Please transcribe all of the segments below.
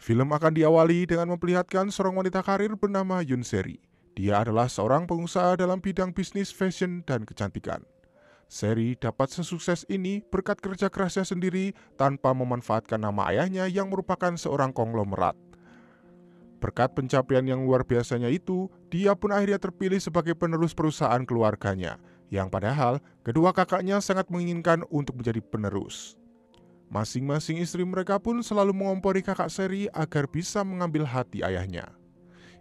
Film akan diawali dengan memperlihatkan seorang wanita karir bernama Yoon Seri. Dia adalah seorang pengusaha dalam bidang bisnis fashion dan kecantikan. Seri dapat sesukses ini berkat kerja kerasnya sendiri tanpa memanfaatkan nama ayahnya yang merupakan seorang konglomerat. Berkat pencapaian yang luar biasanya itu, dia pun akhirnya terpilih sebagai penerus perusahaan keluarganya, yang padahal kedua kakaknya sangat menginginkan untuk menjadi penerus. Masing-masing istri mereka pun selalu mengompori kakak Seri agar bisa mengambil hati ayahnya.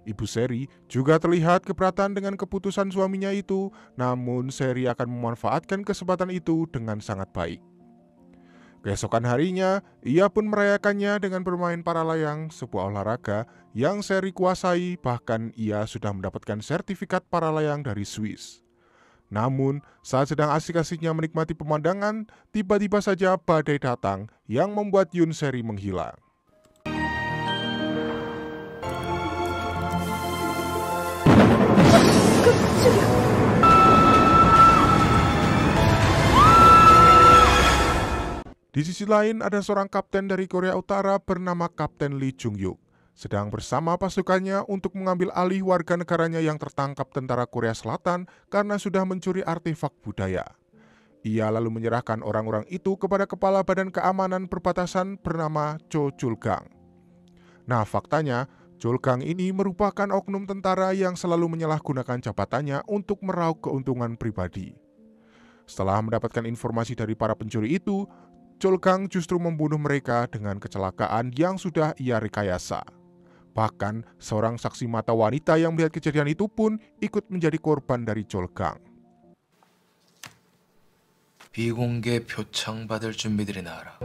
Ibu Seri juga terlihat keberatan dengan keputusan suaminya itu, namun Seri akan memanfaatkan kesempatan itu dengan sangat baik. Keesokan harinya, ia pun merayakannya dengan bermain para layang, sebuah olahraga yang Seri kuasai, bahkan ia sudah mendapatkan sertifikat para layang dari Swiss. Namun, saat sedang asik-asiknya menikmati pemandangan, tiba-tiba saja badai datang yang membuat Yoon Seri menghilang. Di sisi lain, ada seorang kapten dari Korea Utara bernama Kapten Lee Jung-yuk, sedang bersama pasukannya untuk mengambil alih warga negaranya yang tertangkap tentara Korea Selatan karena sudah mencuri artefak budaya. Ia lalu menyerahkan orang-orang itu kepada Kepala Badan Keamanan Perbatasan bernama Cho Chul-gang. Nah, faktanya, Chul-gang ini merupakan oknum tentara yang selalu menyalahgunakan jabatannya untuk meraup keuntungan pribadi. Setelah mendapatkan informasi dari para pencuri itu, Chul-gang justru membunuh mereka dengan kecelakaan yang sudah ia rekayasa. Bahkan, seorang saksi mata wanita yang melihat kejadian itu pun ikut menjadi korban dari Chul-gang. 비공개 표창 받을 준비들이 나와라.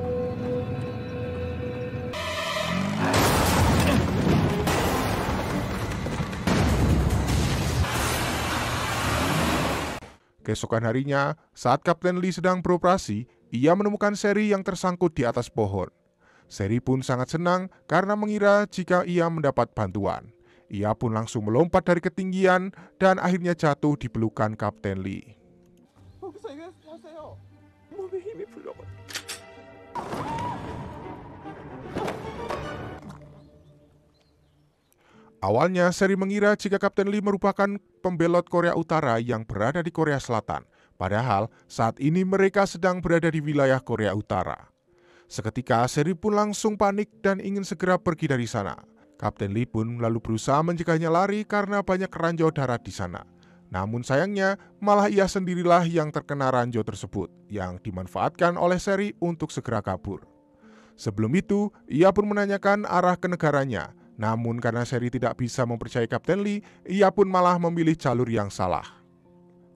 Keesokan harinya, saat Kapten Lee sedang beroperasi, ia menemukan Seri yang tersangkut di atas pohon. Seri pun sangat senang karena mengira jika ia mendapat bantuan. Ia pun langsung melompat dari ketinggian dan akhirnya jatuh di pelukan Kapten Lee. Awalnya, Seri mengira jika Kapten Lee merupakan pembelot Korea Utara yang berada di Korea Selatan. Padahal, saat ini mereka sedang berada di wilayah Korea Utara. Seketika, Seri pun langsung panik dan ingin segera pergi dari sana. Kapten Lee pun lalu berusaha mencegahnya lari karena banyak ranjau darat di sana. Namun sayangnya, malah ia sendirilah yang terkena ranjau tersebut, yang dimanfaatkan oleh Seri untuk segera kabur. Sebelum itu, ia pun menanyakan arah ke negaranya. Namun karena Seri tidak bisa mempercayai Kapten Lee, ia pun malah memilih jalur yang salah.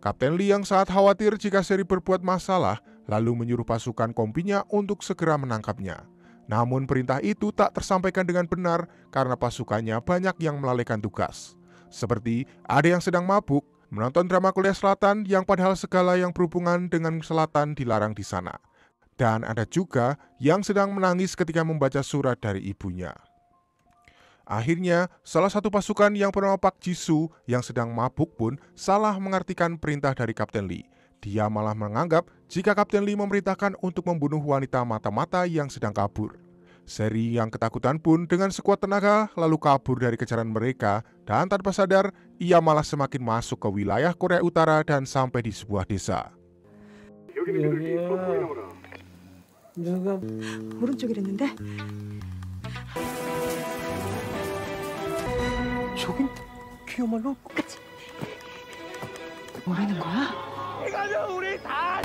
Kapten Lee yang sangat khawatir jika Seri berbuat masalah, lalu menyuruh pasukan kompinya untuk segera menangkapnya. Namun perintah itu tak tersampaikan dengan benar karena pasukannya banyak yang melalaikan tugas. Seperti ada yang sedang mabuk, menonton drama Korea Selatan yang padahal segala yang berhubungan dengan selatan dilarang di sana. Dan ada juga yang sedang menangis ketika membaca surat dari ibunya. Akhirnya, salah satu pasukan yang bernama Pak Jisoo yang sedang mabuk pun salah mengartikan perintah dari Kapten Lee. Dia malah menganggap jika Kapten Lee memerintahkan untuk membunuh wanita mata-mata yang sedang kabur. Seri yang ketakutan pun dengan sekuat tenaga lalu kabur dari kejaran mereka dan tanpa sadar ia malah semakin masuk ke wilayah Korea Utara dan sampai di sebuah desa. 오른쪽이랬는데? 저긴 그야말로 그치? 뭐라는 거야? 이거는 우리 다.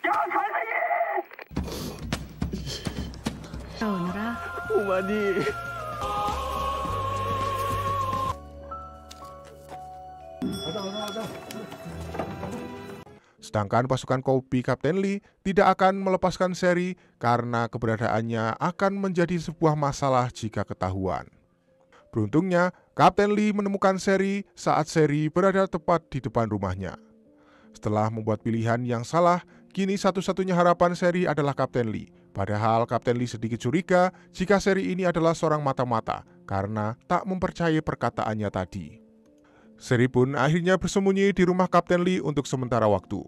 야, 갈색이! 오느라 오마니. 가자. Sedangkan pasukan kopi Kapten Lee tidak akan melepaskan Seri karena keberadaannya akan menjadi sebuah masalah jika ketahuan. Beruntungnya, Kapten Lee menemukan Seri saat Seri berada tepat di depan rumahnya. Setelah membuat pilihan yang salah, kini satu-satunya harapan Seri adalah Kapten Lee. Padahal Kapten Lee sedikit curiga jika Seri ini adalah seorang mata-mata karena tak mempercayai perkataannya tadi. Seri pun akhirnya bersembunyi di rumah Kapten Lee untuk sementara waktu.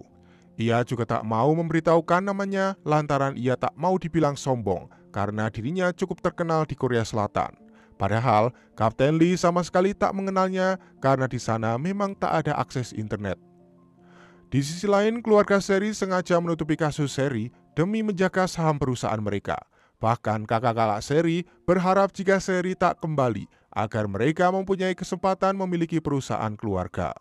Ia juga tak mau memberitahukan namanya lantaran ia tak mau dibilang sombong karena dirinya cukup terkenal di Korea Selatan. Padahal Kapten Lee sama sekali tak mengenalnya karena di sana memang tak ada akses internet. Di sisi lain, keluarga Seri sengaja menutupi kasus Seri demi menjaga saham perusahaan mereka. Bahkan kakak-kakak Seri berharap jika Seri tak kembali agar mereka mempunyai kesempatan memiliki perusahaan keluarga.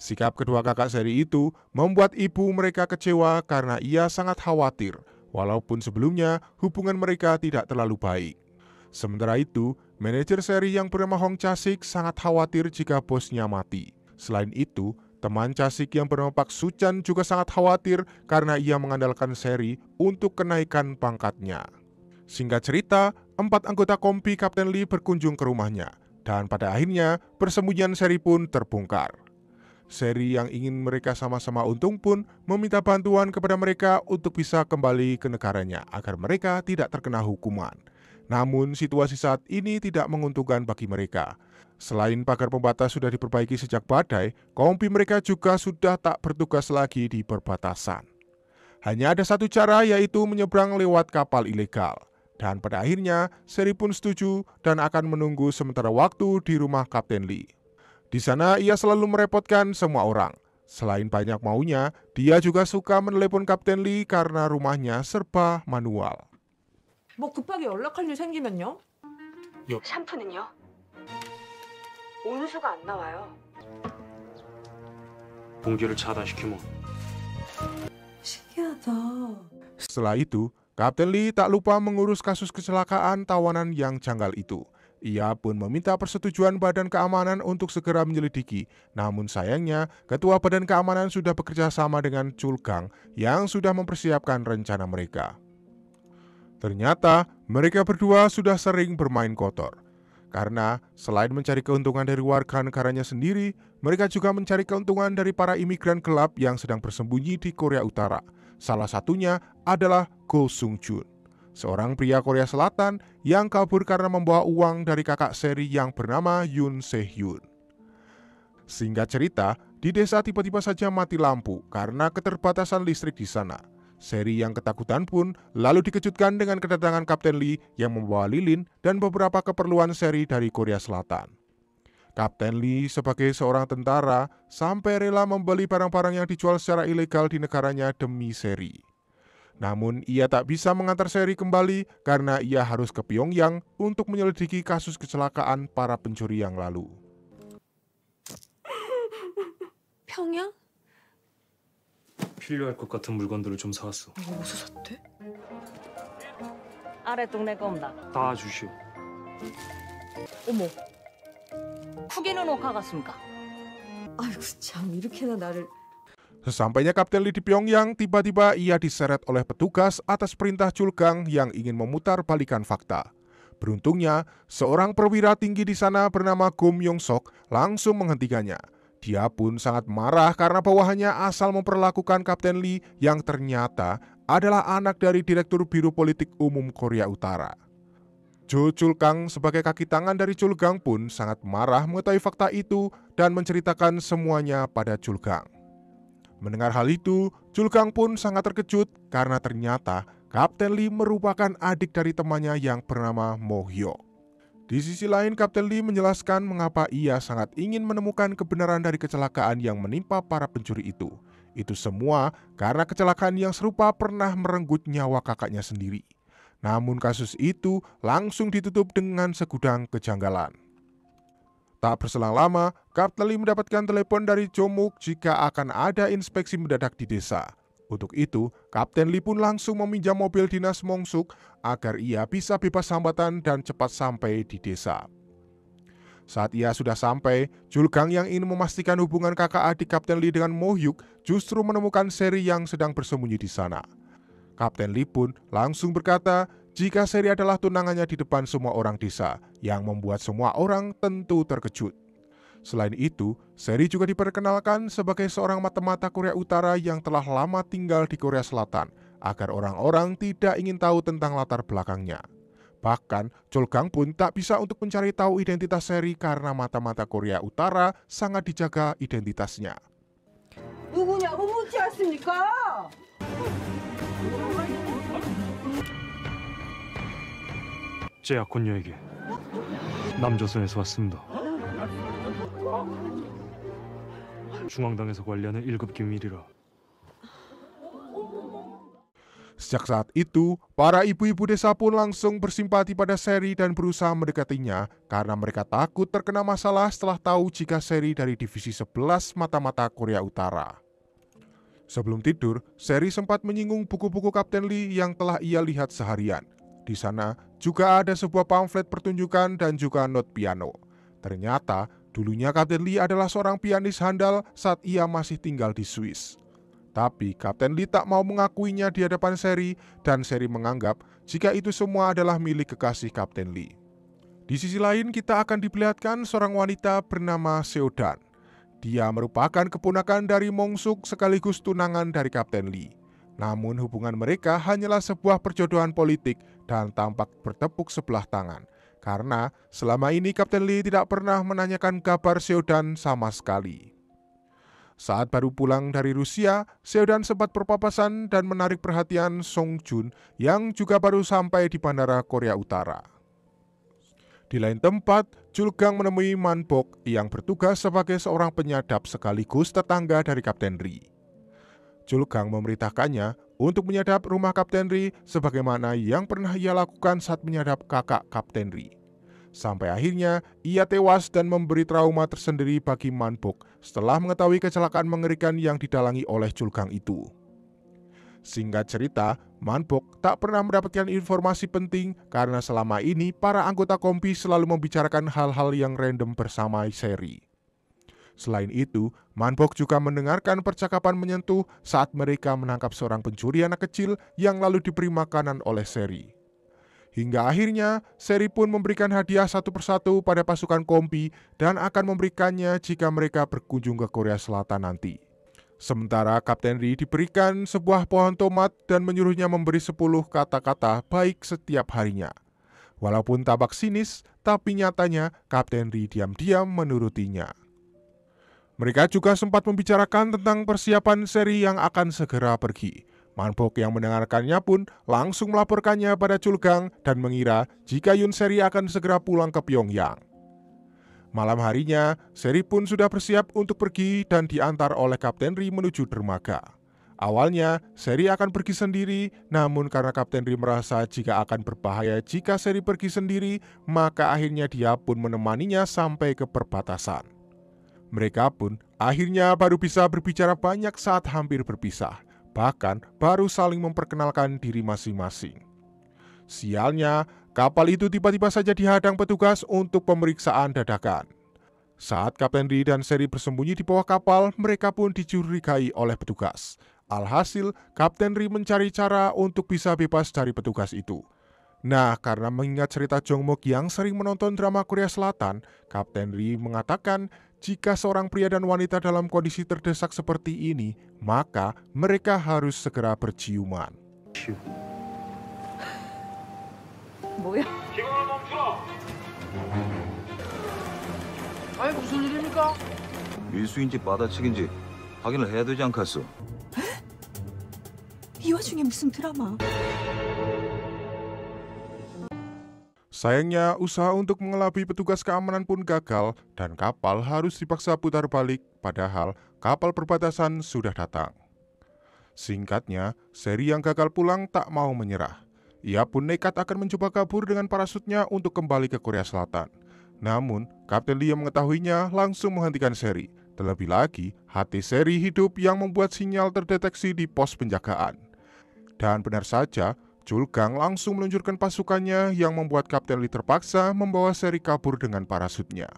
Sikap kedua kakak Seri itu membuat ibu mereka kecewa karena ia sangat khawatir, walaupun sebelumnya hubungan mereka tidak terlalu baik. Sementara itu, manajer Seri yang bernama Hong Cha-sik sangat khawatir jika bosnya mati. Selain itu, teman Cha-sik yang bernama Park Soo-chan juga sangat khawatir karena ia mengandalkan Seri untuk kenaikan pangkatnya. Singkat cerita, 4 anggota kompi Kapten Lee berkunjung ke rumahnya, dan pada akhirnya persembunyian Seri pun terbongkar. Seri yang ingin mereka sama-sama untung pun meminta bantuan kepada mereka untuk bisa kembali ke negaranya agar mereka tidak terkena hukuman. Namun situasi saat ini tidak menguntungkan bagi mereka. Selain pagar pembatas sudah diperbaiki sejak badai, kompi mereka juga sudah tak bertugas lagi di perbatasan. Hanya ada satu cara, yaitu menyeberang lewat kapal ilegal. Dan pada akhirnya Seri pun setuju dan akan menunggu sementara waktu di rumah Kapten Lee. Di sana ia selalu merepotkan semua orang. Selain banyak maunya, dia juga suka menelepon Kapten Lee karena rumahnya serba manual. 뭐 급하게 연락할 일 생기면요? 샴푸는요? 온수가 안 나와요. 공기를 차단시키면 신기하다. Setelah itu, Kapten Lee tak lupa mengurus kasus kecelakaan tawanan yang janggal itu. Ia pun meminta persetujuan Badan Keamanan untuk segera menyelidiki. Namun sayangnya, Ketua Badan Keamanan sudah bekerja sama dengan Chul Gang yang sudah mempersiapkan rencana mereka. Ternyata, mereka berdua sudah sering bermain kotor. Karena selain mencari keuntungan dari warga negaranya sendiri, mereka juga mencari keuntungan dari para imigran gelap yang sedang bersembunyi di Korea Utara. Salah satunya adalah Go Sung-jun, seorang pria Korea Selatan yang kabur karena membawa uang dari kakak Seri yang bernama Yoon Se-hyun. Singkat cerita, di desa tiba-tiba saja mati lampu karena keterbatasan listrik di sana. Seri yang ketakutan pun lalu dikejutkan dengan kedatangan Kapten Lee yang membawa lilin dan beberapa keperluan Seri dari Korea Selatan. Kapten Lee sebagai seorang tentara sampai rela membeli barang-barang yang dijual secara ilegal di negaranya demi Seri. Namun ia tak bisa mengantar Seri kembali karena ia harus ke Pyongyang untuk menyelidiki kasus kecelakaan para pencuri yang lalu. 평양? 필요할 것 같은 물건들을 좀 사왔어. 어디서 샀대? 아래 동네 겁니다. 다 주시오. 어머, 쿠기는 오카 같습니까? 아이고 참 이렇게나 나를. Sesampainya Kapten Lee di Pyongyang, tiba-tiba ia diseret oleh petugas atas perintah Chul Gang yang ingin memutar balikan fakta. Beruntungnya, seorang perwira tinggi di sana bernama Go Myung-sok langsung menghentikannya. Dia pun sangat marah karena bawahannya asal memperlakukan Kapten Lee yang ternyata adalah anak dari Direktur Biro Politik Umum Korea Utara. Jo Chul Gang sebagai kaki tangan dari Chul Gang pun sangat marah mengetahui fakta itu dan menceritakan semuanya pada Chul Gang. Mendengar hal itu, Chul Gang pun sangat terkejut karena ternyata Kapten Lee merupakan adik dari temannya yang bernama Mo Hyuk. Di sisi lain, Kapten Lee menjelaskan mengapa ia sangat ingin menemukan kebenaran dari kecelakaan yang menimpa para pencuri itu. Itu semua karena kecelakaan yang serupa pernah merenggut nyawa kakaknya sendiri. Namun kasus itu langsung ditutup dengan segudang kejanggalan. Tak berselang lama, Kapten Lee mendapatkan telepon dari Jomuk jika akan ada inspeksi mendadak di desa. Untuk itu, Kapten Lee pun langsung meminjam mobil dinas Mongsuk agar ia bisa bebas hambatan dan cepat sampai di desa. Saat ia sudah sampai, Chul Gang yang ingin memastikan hubungan kakak adik Kapten Lee dengan Mo Hyuk justru menemukan Seri yang sedang bersembunyi di sana. Kapten Lee pun langsung berkata jika Seri adalah tunangannya di depan semua orang desa, yang membuat semua orang tentu terkejut. Selain itu, Seri juga diperkenalkan sebagai seorang mata-mata Korea Utara yang telah lama tinggal di Korea Selatan, agar orang-orang tidak ingin tahu tentang latar belakangnya. Bahkan, Chul Gang pun tak bisa untuk mencari tahu identitas Seri karena mata-mata Korea Utara sangat dijaga identitasnya. 누구냐고 묻지 않습니까? 첫째 약혼녀에게 남조선에서 왔습니다. 중앙당에서 관리하는 1급 기밀이라. Sejak saat itu, para ibu-ibu desa pun langsung bersimpati pada Seri dan berusaha mendekatinya karena mereka takut terkena masalah setelah tahu jika Seri dari divisi 11 mata-mata Korea Utara. Sebelum tidur, Seri sempat menyinggung buku-buku Kapten Lee yang telah ia lihat seharian. Di sana juga ada sebuah pamflet pertunjukan dan juga not piano. Ternyata, dulunya Kapten Lee adalah seorang pianis handal saat ia masih tinggal di Swiss. Tapi Kapten Lee tak mau mengakuinya di hadapan Seri dan Seri menganggap jika itu semua adalah milik kekasih Kapten Lee. Di sisi lain kita akan diperlihatkan seorang wanita bernama Seodan. Dia merupakan keponakan dari Mongsuk sekaligus tunangan dari Kapten Lee. Namun hubungan mereka hanyalah sebuah perjodohan politik dan tampak bertepuk sebelah tangan. Karena selama ini Kapten Lee tidak pernah menanyakan kabar Seodan sama sekali. Saat baru pulang dari Rusia, Seodan sempat berpapasan dan menarik perhatian Song Jun yang juga baru sampai di Bandara Korea Utara. Di lain tempat, Julgang menemui Manbok yang bertugas sebagai seorang penyadap sekaligus tetangga dari Kapten Ri. Julgang memerintahkannya untuk menyadap rumah Kapten Ri sebagaimana yang pernah ia lakukan saat menyadap kakak Kapten Ri. Sampai akhirnya ia tewas dan memberi trauma tersendiri bagi Manbok setelah mengetahui kecelakaan mengerikan yang didalangi oleh Julgang itu. Singkat cerita, Manbok tak pernah mendapatkan informasi penting karena selama ini para anggota kompi selalu membicarakan hal-hal yang random bersama Seri. Selain itu, Manbok juga mendengarkan percakapan menyentuh saat mereka menangkap seorang pencuri anak kecil yang lalu diberi makanan oleh Seri. Hingga akhirnya, Seri pun memberikan hadiah satu persatu pada pasukan kompi dan akan memberikannya jika mereka berkunjung ke Korea Selatan nanti. Sementara Kapten Ri diberikan sebuah pohon tomat dan menyuruhnya memberi 10 kata-kata baik setiap harinya. Walaupun tampak sinis, tapi nyatanya Kapten Ri diam-diam menurutinya. Mereka juga sempat membicarakan tentang persiapan Seri yang akan segera pergi. Manbok yang mendengarkannya pun langsung melaporkannya pada Julgang dan mengira jika Yun Seri akan segera pulang ke Pyongyang. Malam harinya, Seri pun sudah bersiap untuk pergi dan diantar oleh Kapten Ri menuju dermaga. Awalnya, Seri akan pergi sendiri, namun karena Kapten Ri merasa jika akan berbahaya jika Seri pergi sendiri, maka akhirnya dia pun menemaninya sampai ke perbatasan. Mereka pun akhirnya baru bisa berbicara banyak saat hampir berpisah. Bahkan baru saling memperkenalkan diri masing-masing. Sialnya, kapal itu tiba-tiba saja dihadang petugas untuk pemeriksaan dadakan. Saat Kapten Ri dan Seri bersembunyi di bawah kapal, mereka pun dicurigai oleh petugas. Alhasil, Kapten Ri mencari cara untuk bisa bebas dari petugas itu. Nah, karena mengingat cerita Jongmok yang sering menonton drama Korea Selatan, Kapten Ri mengatakan jika seorang pria dan wanita dalam kondisi terdesak seperti ini, maka mereka harus segera berciuman. 뭐야? 아니 무슨 일입니까? 밀수인지 받아치기인지 확인을 해야 되지 않겠소? 이 와중에 무슨 드라마? Sayangnya, usaha untuk mengelabui petugas keamanan pun gagal dan kapal harus dipaksa putar balik, padahal kapal perbatasan sudah datang. Singkatnya, Seri yang gagal pulang tak mau menyerah. Ia pun nekat akan mencoba kabur dengan parasutnya untuk kembali ke Korea Selatan. Namun, Kapten Lee yang mengetahuinya langsung menghentikan Seri. Terlebih lagi, hati Seri hidup yang membuat sinyal terdeteksi di pos penjagaan. Dan benar saja, Julgang langsung meluncurkan pasukannya yang membuat Kapten Lee terpaksa membawa Seri kabur dengan parasutnya.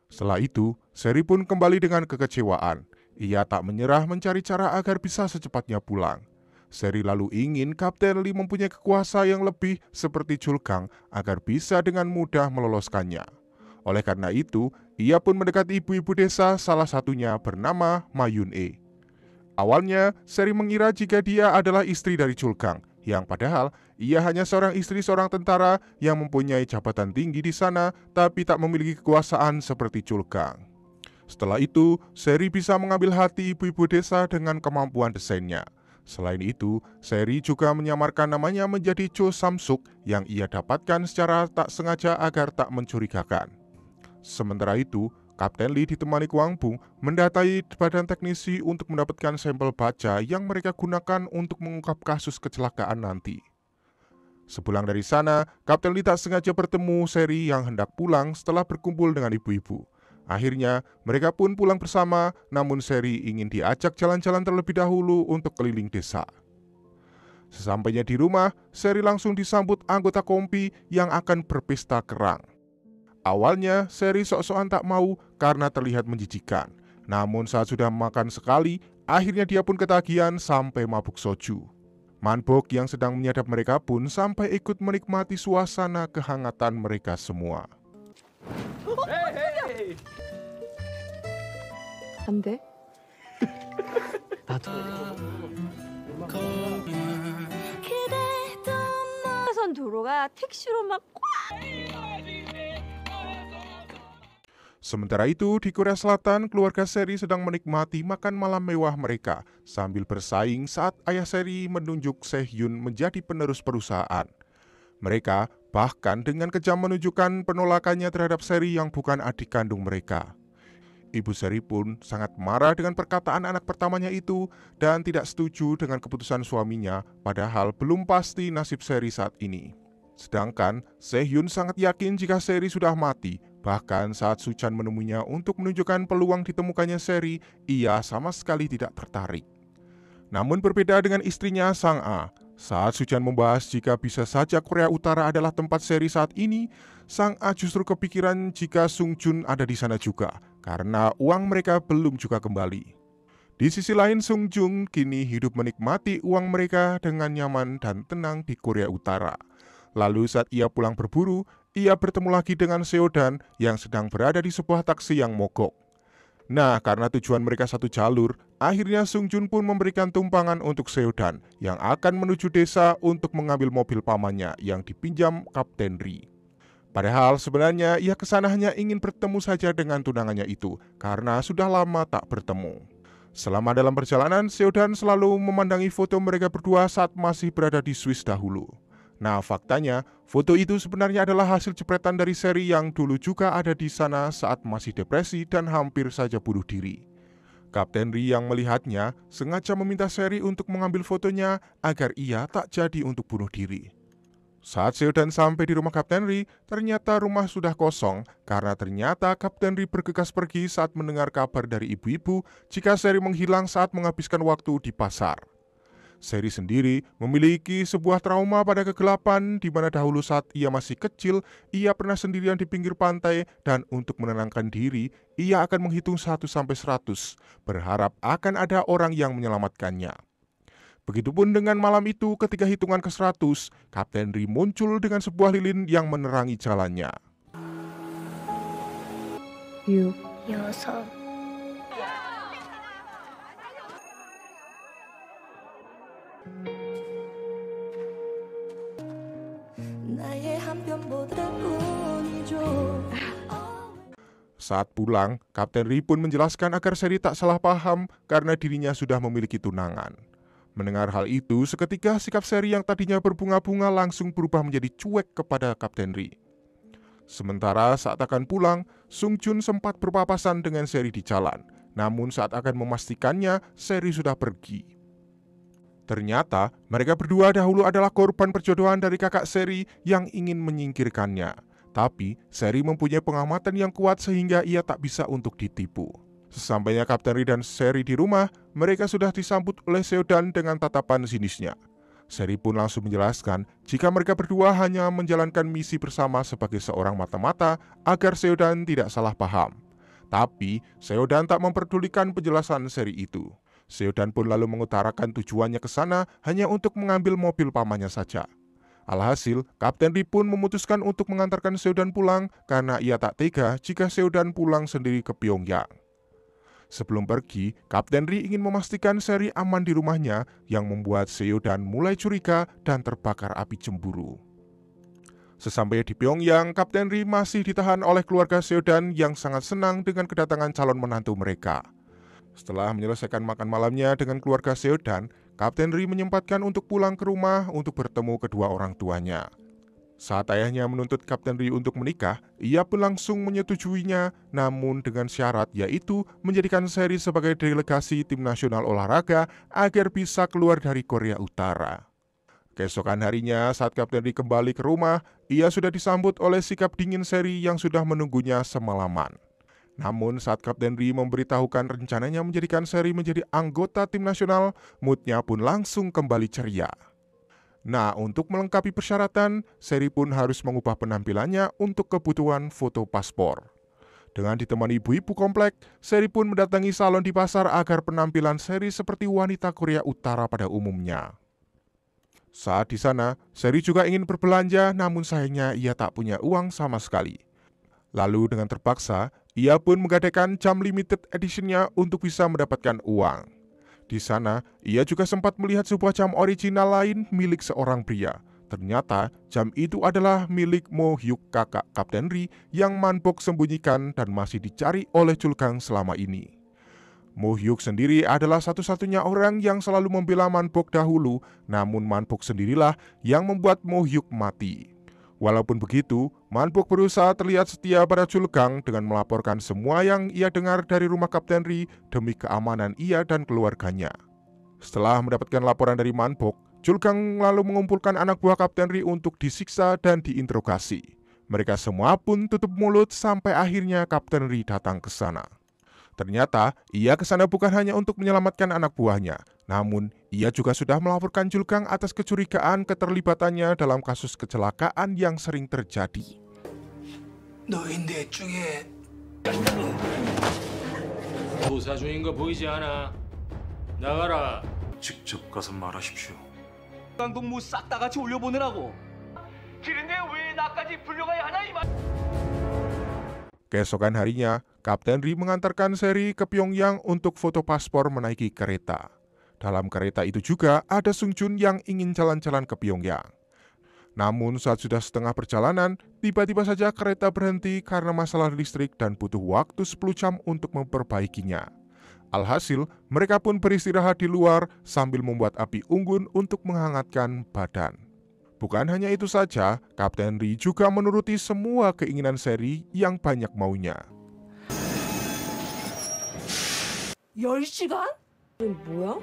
Setelah itu, Seri pun kembali dengan kekecewaan. Ia tak menyerah mencari cara agar bisa secepatnya pulang. Seri lalu ingin Kapten Lee mempunyai kekuasaan yang lebih seperti Julgang agar bisa dengan mudah meloloskannya. Oleh karena itu, ia pun mendekati ibu-ibu desa, salah satunya bernama Ma Yun-e. Awalnya, Seri mengira jika dia adalah istri dari Julgang, yang padahal ia hanya seorang istri seorang tentara yang mempunyai jabatan tinggi di sana tapi tak memiliki kekuasaan seperti Chulgang. Setelah itu, Seri bisa mengambil hati ibu-ibu desa dengan kemampuan desainnya. Selain itu, Seri juga menyamarkan namanya menjadi Cho Samsuk yang ia dapatkan secara tak sengaja agar tak mencurigakan. Sementara itu, Kapten Lee ditemani Kwang Bung mendatangi badan teknisi untuk mendapatkan sampel baja yang mereka gunakan untuk mengungkap kasus kecelakaan nanti. Sepulang dari sana, Kapten Lee tak sengaja bertemu Seri yang hendak pulang setelah berkumpul dengan ibu-ibu. Akhirnya, mereka pun pulang bersama, namun Seri ingin diajak jalan-jalan terlebih dahulu untuk keliling desa. Sesampainya di rumah, Seri langsung disambut anggota kompi yang akan berpesta kerang. Awalnya, Seri sok-sokan tak mau karena terlihat menjijikan. Namun saat sudah makan sekali, akhirnya dia pun ketagihan sampai mabuk soju. Manbok yang sedang menyadap mereka pun sampai ikut menikmati suasana kehangatan mereka semua. 안 돼? 선 도로가 택시로 막 Sementara itu, di Korea Selatan, keluarga Seri sedang menikmati makan malam mewah mereka sambil bersaing saat ayah Seri menunjuk Sehhyun menjadi penerus perusahaan. Mereka bahkan dengan kejam menunjukkan penolakannya terhadap Seri yang bukan adik kandung mereka. Ibu Seri pun sangat marah dengan perkataan anak pertamanya itu dan tidak setuju dengan keputusan suaminya, padahal belum pasti nasib Seri saat ini. Sedangkan Sehhyun sangat yakin jika Seri sudah mati. Bahkan saat Suchan menemuinya untuk menunjukkan peluang ditemukannya Seri, ia sama sekali tidak tertarik. Namun berbeda dengan istrinya Sang-a, saat Suchan membahas jika bisa saja Korea Utara adalah tempat Seri saat ini, Sang-a justru kepikiran jika Sung-jun ada di sana juga, karena uang mereka belum juga kembali. Di sisi lain, Sung-jun kini hidup menikmati uang mereka dengan nyaman dan tenang di Korea Utara. Lalu saat ia pulang berburu, ia bertemu lagi dengan Seodan yang sedang berada di sebuah taksi yang mogok. Nah, karena tujuan mereka satu jalur, akhirnya Sung-jun pun memberikan tumpangan untuk Seodan yang akan menuju desa untuk mengambil mobil pamannya yang dipinjam Kapten Ri. Padahal sebenarnya ia kesana hanya ingin bertemu saja dengan tunangannya itu, karena sudah lama tak bertemu. Selama dalam perjalanan, Seodan selalu memandangi foto mereka berdua saat masih berada di Swiss dahulu. Nah, faktanya, foto itu sebenarnya adalah hasil jepretan dari Seri yang dulu juga ada di sana saat masih depresi dan hampir saja bunuh diri. Kapten Ri yang melihatnya sengaja meminta Seri untuk mengambil fotonya agar ia tak jadi untuk bunuh diri. Saat Seodan sampai di rumah Kapten Ri, ternyata rumah sudah kosong karena ternyata Kapten Ri bergegas pergi saat mendengar kabar dari ibu-ibu jika Seri menghilang saat menghabiskan waktu di pasar. Seri sendiri memiliki sebuah trauma pada kegelapan di mana dahulu saat ia masih kecil, ia pernah sendirian di pinggir pantai dan untuk menenangkan diri, ia akan menghitung 1 sampai 100, berharap akan ada orang yang menyelamatkannya. Begitupun dengan malam itu ketika hitungan ke 100, Kapten Ri muncul dengan sebuah lilin yang menerangi jalannya. 6, 6. Saat pulang, Kapten Ri pun menjelaskan agar Seri tak salah paham karena dirinya sudah memiliki tunangan. Mendengar hal itu, seketika sikap Seri yang tadinya berbunga-bunga langsung berubah menjadi cuek kepada Kapten Ri. Sementara saat akan pulang, Sung-jun sempat berpapasan dengan Seri di jalan. Namun saat akan memastikannya, Seri sudah pergi. Ternyata, mereka berdua dahulu adalah korban perjodohan dari kakak Seri yang ingin menyingkirkannya. Tapi, Seri mempunyai pengamatan yang kuat sehingga ia tak bisa untuk ditipu. Sesampainya Kapten Ri dan Seri di rumah, mereka sudah disambut oleh Seodan dengan tatapan sinisnya. Seri pun langsung menjelaskan jika mereka berdua hanya menjalankan misi bersama sebagai seorang mata-mata agar Seodan tidak salah paham. Tapi, Seodan tak memperdulikan penjelasan Seri itu. Seodan pun lalu mengutarakan tujuannya ke sana hanya untuk mengambil mobil pamannya saja. Alhasil, Kapten Ri pun memutuskan untuk mengantarkan Seodan pulang karena ia tak tega jika Seodan pulang sendiri ke Pyongyang. Sebelum pergi, Kapten Ri ingin memastikan Seri aman di rumahnya yang membuat Seodan mulai curiga dan terbakar api cemburu. Sesampai di Pyongyang, Kapten Ri masih ditahan oleh keluarga Seodan yang sangat senang dengan kedatangan calon menantu mereka. Setelah menyelesaikan makan malamnya dengan keluarga Seodan, Kapten Ri menyempatkan untuk pulang ke rumah untuk bertemu kedua orang tuanya. Saat ayahnya menuntut Kapten Ri untuk menikah, ia pun langsung menyetujuinya, namun dengan syarat yaitu menjadikan Seri sebagai delegasi tim nasional olahraga agar bisa keluar dari Korea Utara. Keesokan harinya saat Kapten Ri kembali ke rumah, ia sudah disambut oleh sikap dingin Seri yang sudah menunggunya semalaman. Namun saat Kapten Ri memberitahukan rencananya menjadikan Seri menjadi anggota tim nasional, moodnya pun langsung kembali ceria. Nah, untuk melengkapi persyaratan, Seri pun harus mengubah penampilannya untuk kebutuhan foto paspor. Dengan ditemani ibu-ibu komplek, Seri pun mendatangi salon di pasar agar penampilan Seri seperti wanita Korea Utara pada umumnya. Saat di sana, Seri juga ingin berbelanja, namun sayangnya ia tak punya uang sama sekali. Lalu dengan terpaksa, ia pun menggadaikan jam limited editionnya untuk bisa mendapatkan uang. Di sana, ia juga sempat melihat sebuah jam original lain milik seorang pria. Ternyata, jam itu adalah milik Mo Hyuk, kakak Kapten Ri, yang Man-bok sembunyikan dan masih dicari oleh Chul Gang selama ini. Mo Hyuk sendiri adalah satu-satunya orang yang selalu membela Man-bok dahulu, namun Man-bok sendirilah yang membuat Mo Hyuk mati. Walaupun begitu, Man-bok berusaha terlihat setia pada Chul Gang dengan melaporkan semua yang ia dengar dari rumah Kapten Ri demi keamanan ia dan keluarganya. Setelah mendapatkan laporan dari Man-bok, Chul Gang lalu mengumpulkan anak buah Kapten Ri untuk disiksa dan diinterogasi. Mereka semua pun tutup mulut sampai akhirnya Kapten Ri datang ke sana. Ternyata, ia ke sana bukan hanya untuk menyelamatkan anak buahnya, namun ia juga sudah melaporkan Chul Gang atas kecurigaan keterlibatannya dalam kasus kecelakaan yang sering terjadi. 너희들 중에 조사 중인 거 보이지 않아? 나가라. 직접 가서 말하십시오. 강동무 싹 다 같이 올려보내라고. 그런데 왜 나까지 불려가야 하나 이 말. Keesokan harinya, Kapten Ri mengantarkan Seri ke Pyongyang untuk foto paspor menaiki kereta. Dalam kereta itu juga ada Sung Jun yang ingin jalan-jalan ke Pyongyang. Namun saat sudah setengah perjalanan, tiba-tiba saja kereta berhenti karena masalah listrik dan butuh waktu 10 jam untuk memperbaikinya. Alhasil, mereka pun beristirahat di luar sambil membuat api unggun untuk menghangatkan badan. Bukan hanya itu saja, Kapten Ri juga menuruti semua keinginan Seri yang banyak maunya. 10시간? 뭐야?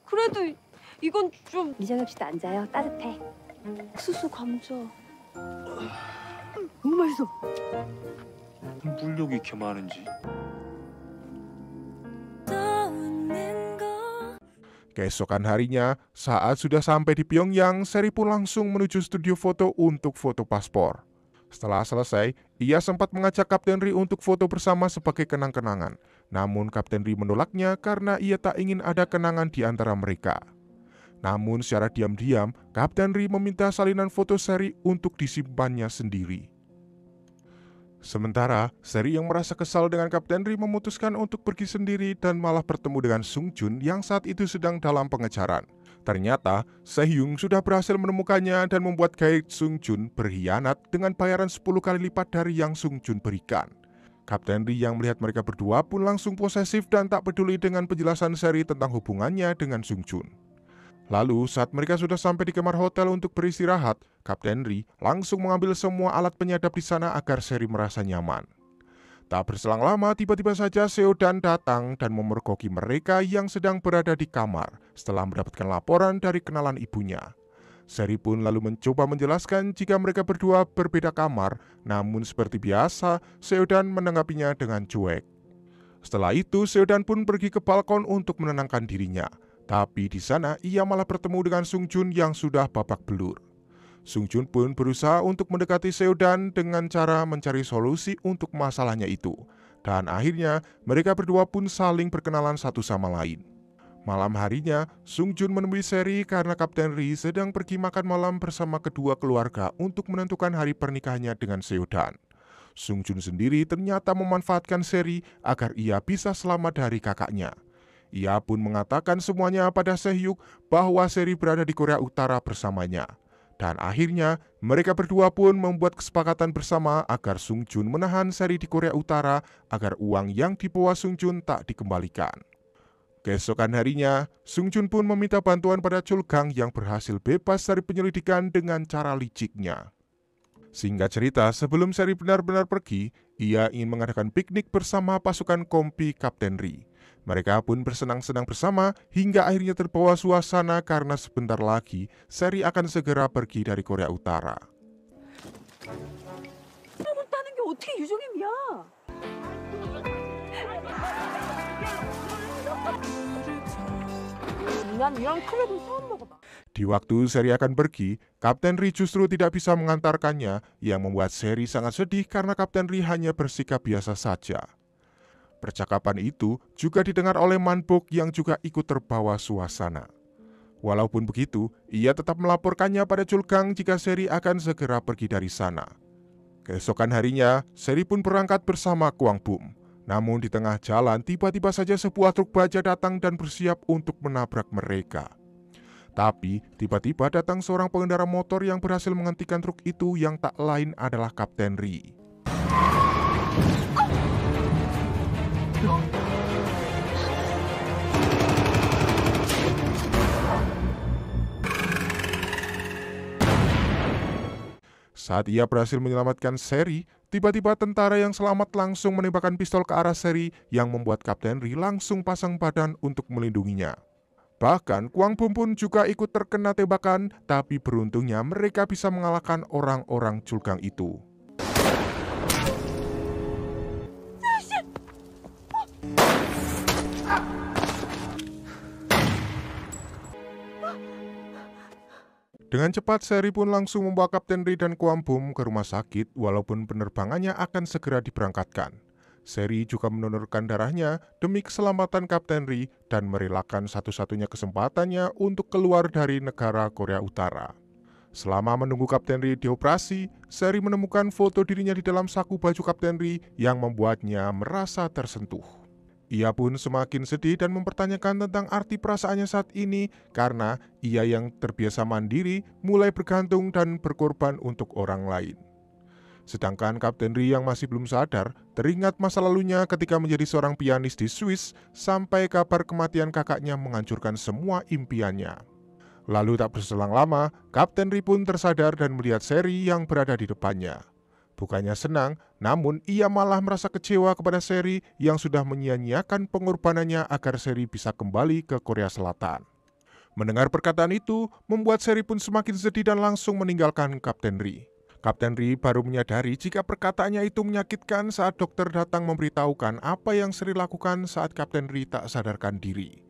그래도 이건 좀 미정엽 씨도 앉아요. 따뜻해. 옥수수 감자. 너무 맛있어. 물욕이 이렇게 많은지. Keesokan harinya, saat sudah sampai di Pyongyang, Seri pun langsung menuju studio foto untuk foto paspor. Setelah selesai, ia sempat mengajak Kapten Ri untuk foto bersama sebagai kenang-kenangan. Namun Kapten Ri menolaknya karena ia tak ingin ada kenangan di antara mereka. Namun secara diam-diam, Kapten Ri meminta salinan foto Seri untuk disimpannya sendiri. Sementara, Seri yang merasa kesal dengan Kapten Ri memutuskan untuk pergi sendiri dan malah bertemu dengan Sung Jun yang saat itu sedang dalam pengejaran. Ternyata, Se-hyung sudah berhasil menemukannya dan membuat guide Sung Jun berkhianat dengan bayaran 10 kali lipat dari yang Sung Jun berikan. Kapten Ri yang melihat mereka berdua pun langsung posesif dan tak peduli dengan penjelasan Seri tentang hubungannya dengan Sung Jun. Lalu saat mereka sudah sampai di kamar hotel untuk beristirahat, Kapten Ri langsung mengambil semua alat penyadap di sana agar Seri merasa nyaman. Tak berselang lama, tiba-tiba saja Seodan datang dan memergoki mereka yang sedang berada di kamar setelah mendapatkan laporan dari kenalan ibunya. Seri pun lalu mencoba menjelaskan jika mereka berdua berbeda kamar, namun seperti biasa, Seodan menanggapinya dengan cuek. Setelah itu, Seodan pun pergi ke balkon untuk menenangkan dirinya. Tapi di sana ia malah bertemu dengan Sung Jun yang sudah babak belur. Sung Jun pun berusaha untuk mendekati Seodan dengan cara mencari solusi untuk masalahnya itu. Dan akhirnya mereka berdua pun saling berkenalan satu sama lain. Malam harinya, Sung Jun menemui Seri karena Kapten Ri sedang pergi makan malam bersama kedua keluarga untuk menentukan hari pernikahannya dengan Seodan. Sung Jun sendiri ternyata memanfaatkan Seri agar ia bisa selamat dari kakaknya. Ia pun mengatakan semuanya pada Se-hyuk bahwa Seri berada di Korea Utara bersamanya. Dan akhirnya mereka berdua pun membuat kesepakatan bersama agar Sung Jun menahan Seri di Korea Utara agar uang yang dibawa Sung Jun tak dikembalikan. Keesokan harinya, Sung Jun pun meminta bantuan pada Chul Gang yang berhasil bebas dari penyelidikan dengan cara liciknya. Singkat cerita, sebelum Seri benar-benar pergi, ia ingin mengadakan piknik bersama pasukan kompi Kapten Ri. Mereka pun bersenang-senang bersama hingga akhirnya terbawa suasana karena sebentar lagi Seri akan segera pergi dari Korea Utara. 따는 게 어떻게 유종임이야? 난 이런 클럽은 처음 먹어봐. Di waktu Seri akan pergi, Kapten Ri justru tidak bisa mengantarkannya, yang membuat Seri sangat sedih karena Kapten Ri hanya bersikap biasa saja. Percakapan itu juga didengar oleh Man-bok yang juga ikut terbawa suasana. Walaupun begitu, ia tetap melaporkannya pada Chul Gang jika Seri akan segera pergi dari sana. Keesokan harinya, Seri pun berangkat bersama Kwang Bum. Namun di tengah jalan, tiba-tiba saja sebuah truk baja datang dan bersiap untuk menabrak mereka. Tapi, tiba-tiba datang seorang pengendara motor yang berhasil menghentikan truk itu yang tak lain adalah Kapten Ri. Saat ia berhasil menyelamatkan Seri, tiba-tiba tentara yang selamat langsung menembakkan pistol ke arah Seri yang membuat Kapten Ri langsung pasang badan untuk melindunginya. Bahkan Kwang Bum pun juga ikut terkena tembakan, tapi beruntungnya mereka bisa mengalahkan orang-orang Chul Gang itu. Dengan cepat, Seri pun langsung membawa Kapten Ri dan Kwang Bum ke rumah sakit walaupun penerbangannya akan segera diberangkatkan. Seri juga mendonorkan darahnya demi keselamatan Kapten Ri dan merelakan satu-satunya kesempatannya untuk keluar dari negara Korea Utara. Selama menunggu Kapten Ri dioperasi, Seri menemukan foto dirinya di dalam saku baju Kapten Ri yang membuatnya merasa tersentuh. Ia pun semakin sedih dan mempertanyakan tentang arti perasaannya saat ini karena ia yang terbiasa mandiri mulai bergantung dan berkorban untuk orang lain. Sedangkan Kapten Ri yang masih belum sadar teringat masa lalunya ketika menjadi seorang pianis di Swiss sampai kabar kematian kakaknya menghancurkan semua impiannya. Lalu tak berselang lama, Kapten Ri pun tersadar dan melihat Seri yang berada di depannya. Bukannya senang, namun ia malah merasa kecewa kepada Seri yang sudah menyia-nyiakan pengorbanannya agar Seri bisa kembali ke Korea Selatan. Mendengar perkataan itu, membuat Seri pun semakin sedih dan langsung meninggalkan Kapten Ri. Kapten Ri baru menyadari jika perkataannya itu menyakitkan saat dokter datang memberitahukan apa yang Seri lakukan saat Kapten Ri tak sadarkan diri.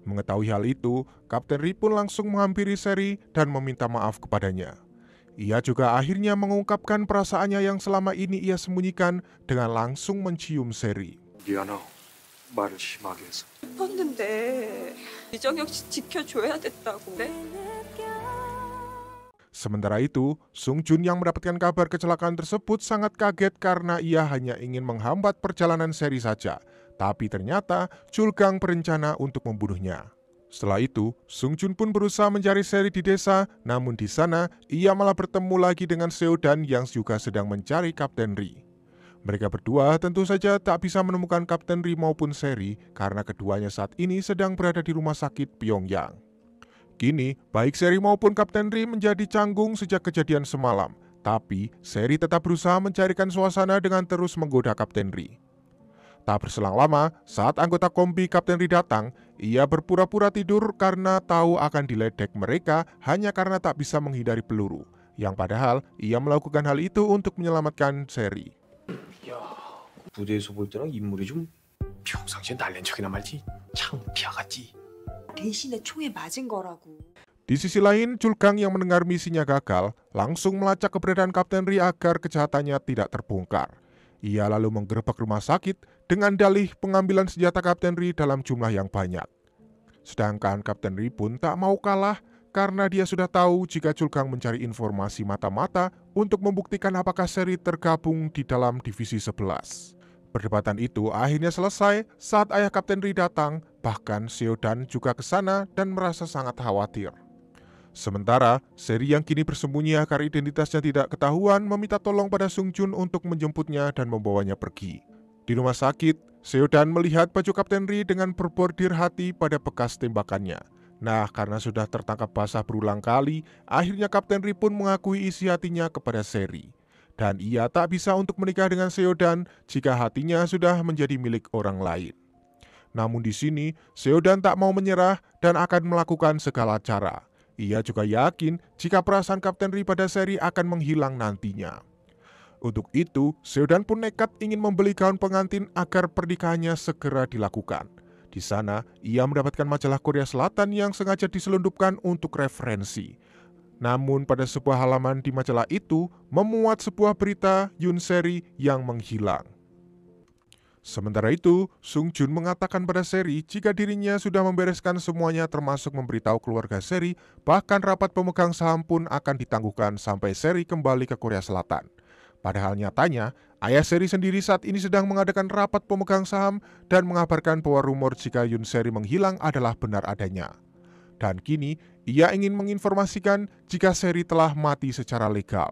Mengetahui hal itu, Kapten Ri pun langsung menghampiri Seri dan meminta maaf kepadanya. Ia juga akhirnya mengungkapkan perasaannya yang selama ini ia sembunyikan dengan langsung mencium Seri. 미안하오. 말을 심하게 해서. 싶었는데 이정 역시 지켜줘야 됐다고. Sementara itu, Sung Jun yang mendapatkan kabar kecelakaan tersebut sangat kaget karena ia hanya ingin menghambat perjalanan Seri saja. Tapi ternyata Chul Gang berencana untuk membunuhnya. Setelah itu, Sung Jun pun berusaha mencari Seri di desa, namun di sana ia malah bertemu lagi dengan Seo Dan yang juga sedang mencari Kapten Ri. Mereka berdua tentu saja tak bisa menemukan Kapten Ri maupun Seri karena keduanya saat ini sedang berada di rumah sakit Pyongyang. Kini, baik Seri maupun Kapten Ri menjadi canggung sejak kejadian semalam, tapi Seri tetap berusaha mencarikan suasana dengan terus menggoda Kapten Ri. Tak berselang lama, saat anggota kompi Kapten Ri datang, ia berpura-pura tidur karena tahu akan diledek mereka hanya karena tak bisa menghindari peluru, yang padahal ia melakukan hal itu untuk menyelamatkan Seri. 부대에서 볼 때랑 인물이 좀 평상시에 날린 척이나 말지 창피하겠지. 대신에 총에 맞은 거라고. Di sisi lain, Chul Gang yang mendengar misinya gagal, langsung melacak keberadaan Kapten Ri agar kejahatannya tidak terbongkar. Ia lalu menggerebek rumah sakit dengan dalih pengambilan senjata Kapten Ri dalam jumlah yang banyak. Sedangkan Kapten Ri pun tak mau kalah, karena dia sudah tahu jika Chul Kang mencari informasi mata-mata untuk membuktikan apakah Seri tergabung di dalam divisi 11. Perdebatan itu akhirnya selesai saat ayah Kapten Ri datang, bahkan Seodan juga ke sana dan merasa sangat khawatir. Sementara, Seri yang kini bersembunyi agar identitasnya tidak ketahuan meminta tolong pada Sung Jun untuk menjemputnya dan membawanya pergi. Di rumah sakit, Seodan melihat baju Kapten Ri dengan berbordir hati pada bekas tembakannya. Nah, karena sudah tertangkap basah berulang kali, akhirnya Kapten Ri pun mengakui isi hatinya kepada Seri. Dan ia tak bisa untuk menikah dengan Seodan jika hatinya sudah menjadi milik orang lain. Namun di sini, Seodan tak mau menyerah dan akan melakukan segala cara. Ia juga yakin jika perasaan Kapten Ri pada Seri akan menghilang nantinya. Untuk itu, Seodan pun nekat ingin membeli gaun pengantin agar pernikahannya segera dilakukan. Di sana, ia mendapatkan majalah Korea Selatan yang sengaja diselundupkan untuk referensi. Namun pada sebuah halaman di majalah itu memuat sebuah berita Yoon Seri yang menghilang. Sementara itu, Sung Jun mengatakan pada Seri jika dirinya sudah membereskan semuanya termasuk memberitahu keluarga Seri, bahkan rapat pemegang saham pun akan ditangguhkan sampai Seri kembali ke Korea Selatan. Padahal nyatanya, ayah Seri sendiri saat ini sedang mengadakan rapat pemegang saham dan mengabarkan bahwa rumor jika Yoon Seri menghilang adalah benar adanya. Dan kini, ia ingin menginformasikan jika Seri telah mati secara legal.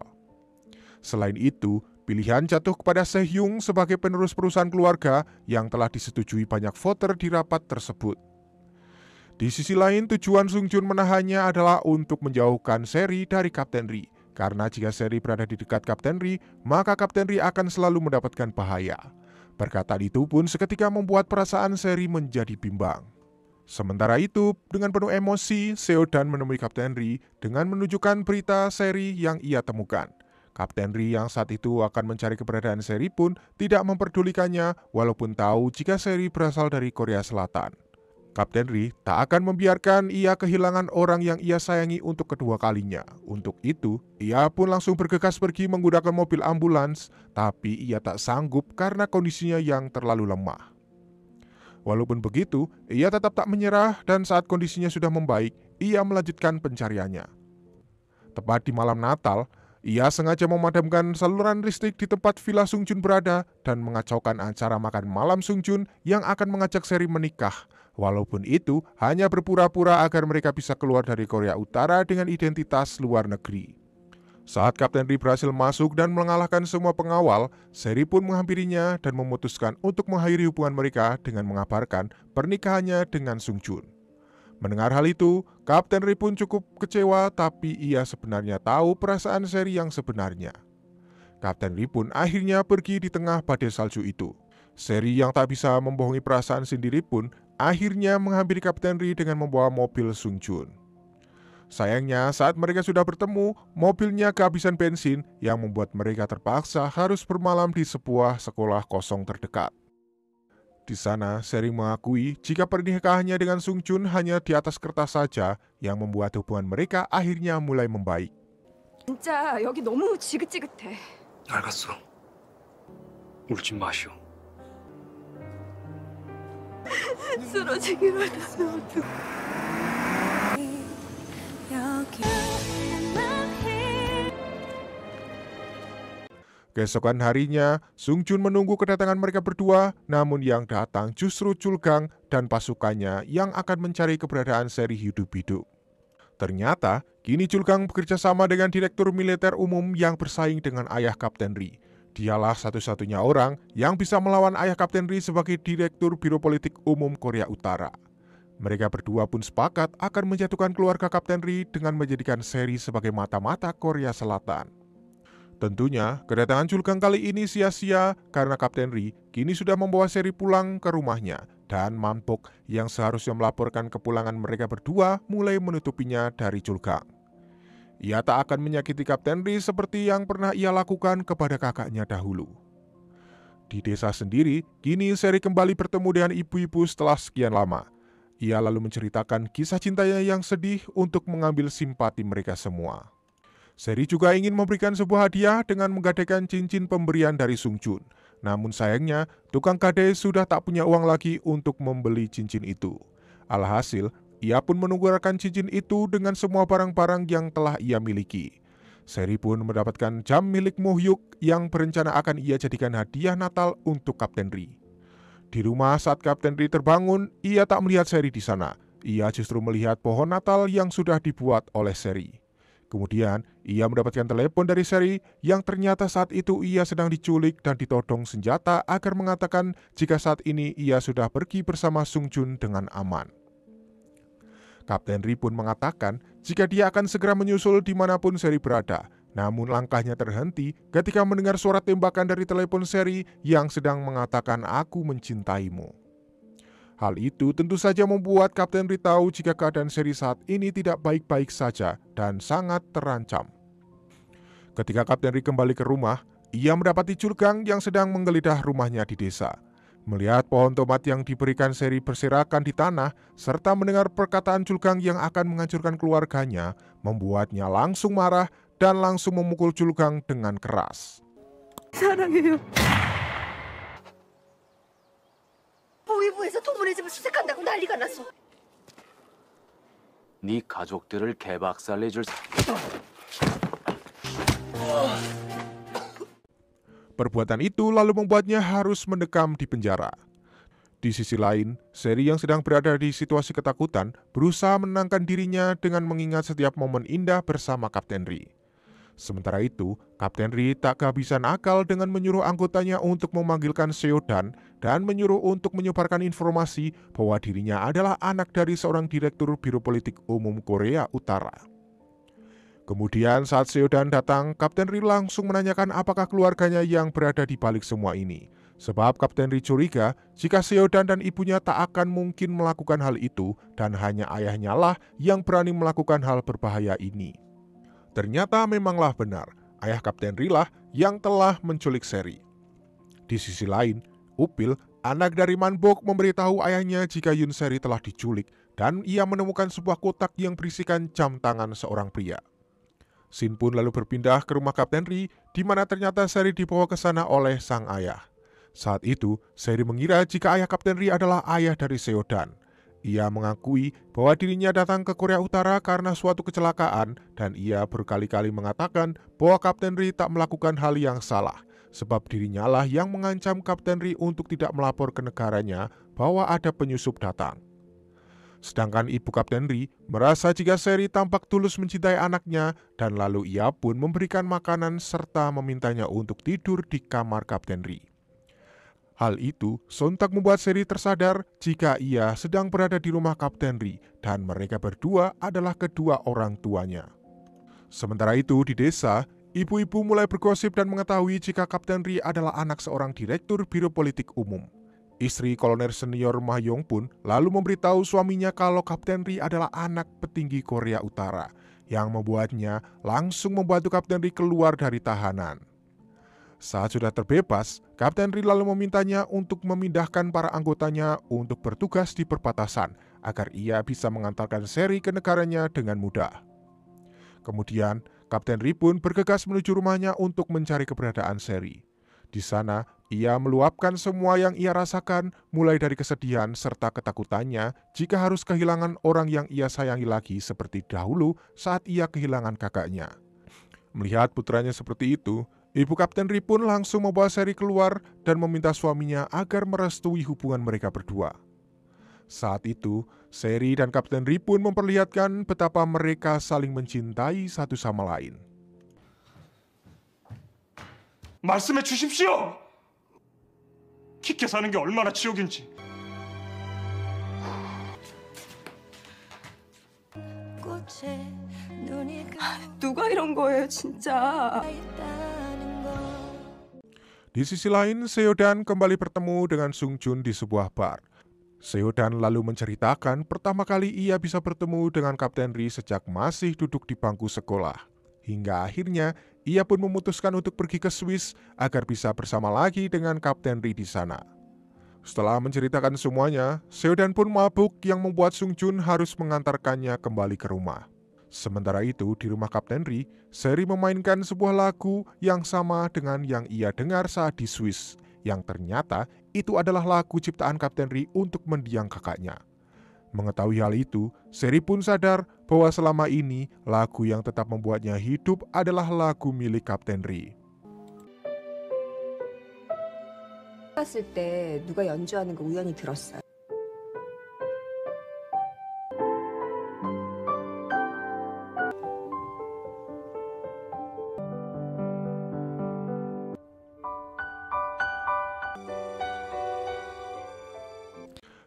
Selain itu, pilihan jatuh kepada Sehyoung sebagai penerus perusahaan keluarga yang telah disetujui banyak voter di rapat tersebut. Di sisi lain, tujuan Sung Jun menahannya adalah untuk menjauhkan Seri dari Kapten Ri. Karena jika Seri berada di dekat Kapten Ri, maka Kapten Ri akan selalu mendapatkan bahaya. Perkataan itu pun seketika membuat perasaan Seri menjadi bimbang. Sementara itu, dengan penuh emosi, Seodan menemui Kapten Ri dengan menunjukkan berita Seri yang ia temukan. Kapten Ri yang saat itu akan mencari keberadaan Seri pun tidak memperdulikannya walaupun tahu jika Seri berasal dari Korea Selatan. Kapten Ri tak akan membiarkan ia kehilangan orang yang ia sayangi untuk kedua kalinya. Untuk itu, ia pun langsung bergegas pergi menggunakan mobil ambulans, tapi ia tak sanggup karena kondisinya yang terlalu lemah. Walaupun begitu, ia tetap tak menyerah dan saat kondisinya sudah membaik, ia melanjutkan pencariannya. Tepat di malam Natal, ia sengaja memadamkan saluran listrik di tempat Villa Sung Jun berada dan mengacaukan acara makan malam Sung Jun yang akan mengajak Seri menikah. Walaupun itu hanya berpura-pura agar mereka bisa keluar dari Korea Utara dengan identitas luar negeri. Saat Kapten Ri berhasil masuk dan mengalahkan semua pengawal, Seri pun menghampirinya dan memutuskan untuk mengakhiri hubungan mereka dengan mengabarkan pernikahannya dengan Sung Jun. Mendengar hal itu, Kapten Ri pun cukup kecewa, tapi ia sebenarnya tahu perasaan Seri yang sebenarnya. Kapten Ri pun akhirnya pergi di tengah badai salju itu. Seri yang tak bisa membohongi perasaan sendiri pun akhirnya menghampiri Kapten Ri dengan membawa mobil Sung Jun. Sayangnya saat mereka sudah bertemu, mobilnya kehabisan bensin yang membuat mereka terpaksa harus bermalam di sebuah sekolah kosong terdekat. Di sana, Seri mengakui jika pernikahannya dengan Sung Jun hanya di atas kertas saja yang membuat hubungan mereka akhirnya mulai membaik. 진짜 여기 너무 지긋지긋해. 알겠어. 울지 마시오. 쓰러지기로 했어. Keesokan harinya, Sung Jun menunggu kedatangan mereka berdua, namun yang datang justru Chul Kang dan pasukannya yang akan mencari keberadaan Seri hidup-hidup. Ternyata, kini Chul Kang bekerja sama dengan Direktur Militer Umum yang bersaing dengan ayah Kapten Ri. Dialah satu-satunya orang yang bisa melawan ayah Kapten Ri sebagai Direktur Biro Politik Umum Korea Utara. Mereka berdua pun sepakat akan menjatuhkan keluarga Kapten Ri dengan menjadikan Seri sebagai mata-mata Korea Selatan. Tentunya, kedatangan Chul Kang kali ini sia-sia karena Kapten Ri kini sudah membawa Seri pulang ke rumahnya dan Mampok yang seharusnya melaporkan kepulangan mereka berdua mulai menutupinya dari Chul Kang. Ia tak akan menyakiti Kapten Ri seperti yang pernah ia lakukan kepada kakaknya dahulu. Di desa sendiri, kini Seri kembali bertemu dengan ibu-ibu setelah sekian lama. Ia lalu menceritakan kisah cintanya yang sedih untuk mengambil simpati mereka semua. Seri juga ingin memberikan sebuah hadiah dengan menggadaikan cincin pemberian dari Sung Jun. Namun sayangnya, tukang gadai sudah tak punya uang lagi untuk membeli cincin itu. Alhasil, ia pun menukarkan cincin itu dengan semua barang-barang yang telah ia miliki. Seri pun mendapatkan jam milik Mohyuk yang berencana akan ia jadikan hadiah Natal untuk Kapten Ri. Di rumah saat Kapten Ri terbangun, ia tak melihat Seri di sana. Ia justru melihat pohon Natal yang sudah dibuat oleh Seri. Kemudian, ia mendapatkan telepon dari Seri yang ternyata saat itu ia sedang diculik dan ditodong senjata agar mengatakan jika saat ini ia sudah pergi bersama Sung Jun dengan aman. Kapten Ri pun mengatakan jika dia akan segera menyusul dimanapun Seri berada. Namun langkahnya terhenti ketika mendengar suara tembakan dari telepon Seri yang sedang mengatakan aku mencintaimu. Hal itu tentu saja membuat Kapten Ri tahu jika keadaan Seri saat ini tidak baik-baik saja dan sangat terancam. Ketika Kapten Ri kembali ke rumah, ia mendapati Julgang yang sedang menggeledah rumahnya di desa. Melihat pohon tomat yang diberikan Seri berserakan di tanah, serta mendengar perkataan Julgang yang akan menghancurkan keluarganya, membuatnya langsung marah dan langsung memukul Julgang dengan keras. 사랑해요. 보위부에서 동문의 집을 수색한다고 난리가 났어. 네 가족들을 개박살내줄 Perbuatan itu lalu membuatnya harus mendekam di penjara. Di sisi lain, Seri yang sedang berada di situasi ketakutan berusaha menenangkan dirinya dengan mengingat setiap momen indah bersama Kapten Ri. Sementara itu, Kapten Ri tak kehabisan akal dengan menyuruh anggotanya untuk memanggilkan Seodan dan menyuruh untuk menyebarkan informasi bahwa dirinya adalah anak dari seorang direktur Biro Politik Umum Korea Utara. Kemudian saat Seodan datang, Kapten Ri langsung menanyakan apakah keluarganya yang berada di balik semua ini. Sebab Kapten Ri curiga jika Seodan dan ibunya tak akan mungkin melakukan hal itu dan hanya ayahnya lah yang berani melakukan hal berbahaya ini. Ternyata memanglah benar, ayah Kapten Ri lah yang telah menculik Seri. Di sisi lain, Upil, anak dari Manbok, memberitahu ayahnya jika Yun Seri telah diculik dan ia menemukan sebuah kotak yang berisikan jam tangan seorang pria. Shin pun lalu berpindah ke rumah Kapten Ri, di mana ternyata Seri dibawa ke sana oleh sang ayah. Saat itu, Seri mengira jika ayah Kapten Ri adalah ayah dari Seodan. Ia mengakui bahwa dirinya datang ke Korea Utara karena suatu kecelakaan dan ia berkali-kali mengatakan bahwa Kapten Ri tak melakukan hal yang salah, sebab dirinya lah yang mengancam Kapten Ri untuk tidak melapor ke negaranya bahwa ada penyusup datang. Sedangkan ibu Kapten Ri merasa jika Seri tampak tulus mencintai anaknya dan lalu ia pun memberikan makanan serta memintanya untuk tidur di kamar Kapten Ri. Hal itu sontak membuat Seri tersadar jika ia sedang berada di rumah Kapten Ri dan mereka berdua adalah kedua orang tuanya. Sementara itu di desa, ibu-ibu mulai bergosip dan mengetahui jika Kapten Ri adalah anak seorang direktur Biro Politik Umum. Istri kolonel senior Ma Yong pun lalu memberitahu suaminya kalau Kapten Ri adalah anak petinggi Korea Utara, yang membuatnya langsung membantu Kapten Ri keluar dari tahanan. Saat sudah terbebas, Kapten Ri lalu memintanya untuk memindahkan para anggotanya untuk bertugas di perbatasan agar ia bisa mengantarkan Seri ke negaranya dengan mudah. Kemudian, Kapten Ri pun bergegas menuju rumahnya untuk mencari keberadaan Seri. Di sana, ia meluapkan semua yang ia rasakan, mulai dari kesedihan serta ketakutannya jika harus kehilangan orang yang ia sayangi lagi seperti dahulu saat ia kehilangan kakaknya. Melihat putranya seperti itu, ibu Kapten Ri pun langsung membawa Seri keluar dan meminta suaminya agar merestui hubungan mereka berdua. Saat itu, Seri dan Kapten Ri pun memperlihatkan betapa mereka saling mencintai satu sama lain. 말씀해 주십시오. 키케 사는 게 얼마나 지옥인지. 누가 이런 거예요, 진짜. Di sisi lain, Seodan kembali bertemu dengan Sung Jun di sebuah bar. Seodan lalu menceritakan pertama kali ia bisa bertemu dengan Kapten Ri sejak masih duduk di bangku sekolah. Hingga akhirnya, ia pun memutuskan untuk pergi ke Swiss agar bisa bersama lagi dengan Kapten Ri di sana. Setelah menceritakan semuanya, Seodan pun mabuk yang membuat Sung Jun harus mengantarkannya kembali ke rumah. Sementara itu, di rumah Kapten Ri, Seri memainkan sebuah lagu yang sama dengan yang ia dengar saat di Swiss, yang ternyata itu adalah lagu ciptaan Kapten Ri untuk mendiang kakaknya. Mengetahui hal itu, Seri pun sadar bahwa selama ini lagu yang tetap membuatnya hidup adalah lagu milik Kapten Ri. 봤을 때 누가 연주하는 거 우연히 들었어요.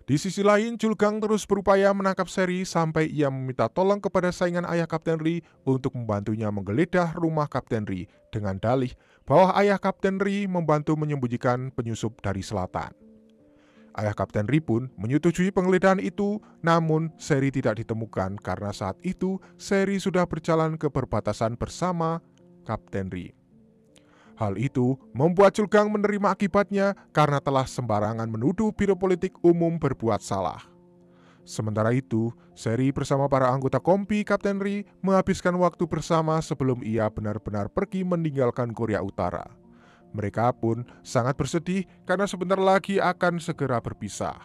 Di sisi lain, Julgang terus berupaya menangkap Seri sampai ia meminta tolong kepada saingan ayah Kapten Ri untuk membantunya menggeledah rumah Kapten Ri dengan dalih bahwa ayah Kapten Ri membantu menyembunyikan penyusup dari selatan. Ayah Kapten Ri pun menyetujui penggeledahan itu, namun Seri tidak ditemukan karena saat itu Seri sudah berjalan ke perbatasan bersama Kapten Ri. Hal itu membuat Julgang menerima akibatnya karena telah sembarangan menuduh Biro Politik Umum berbuat salah. Sementara itu, Seri bersama para anggota kompi Kapten Ri menghabiskan waktu bersama sebelum ia benar-benar pergi meninggalkan Korea Utara. Mereka pun sangat bersedih karena sebentar lagi akan segera berpisah.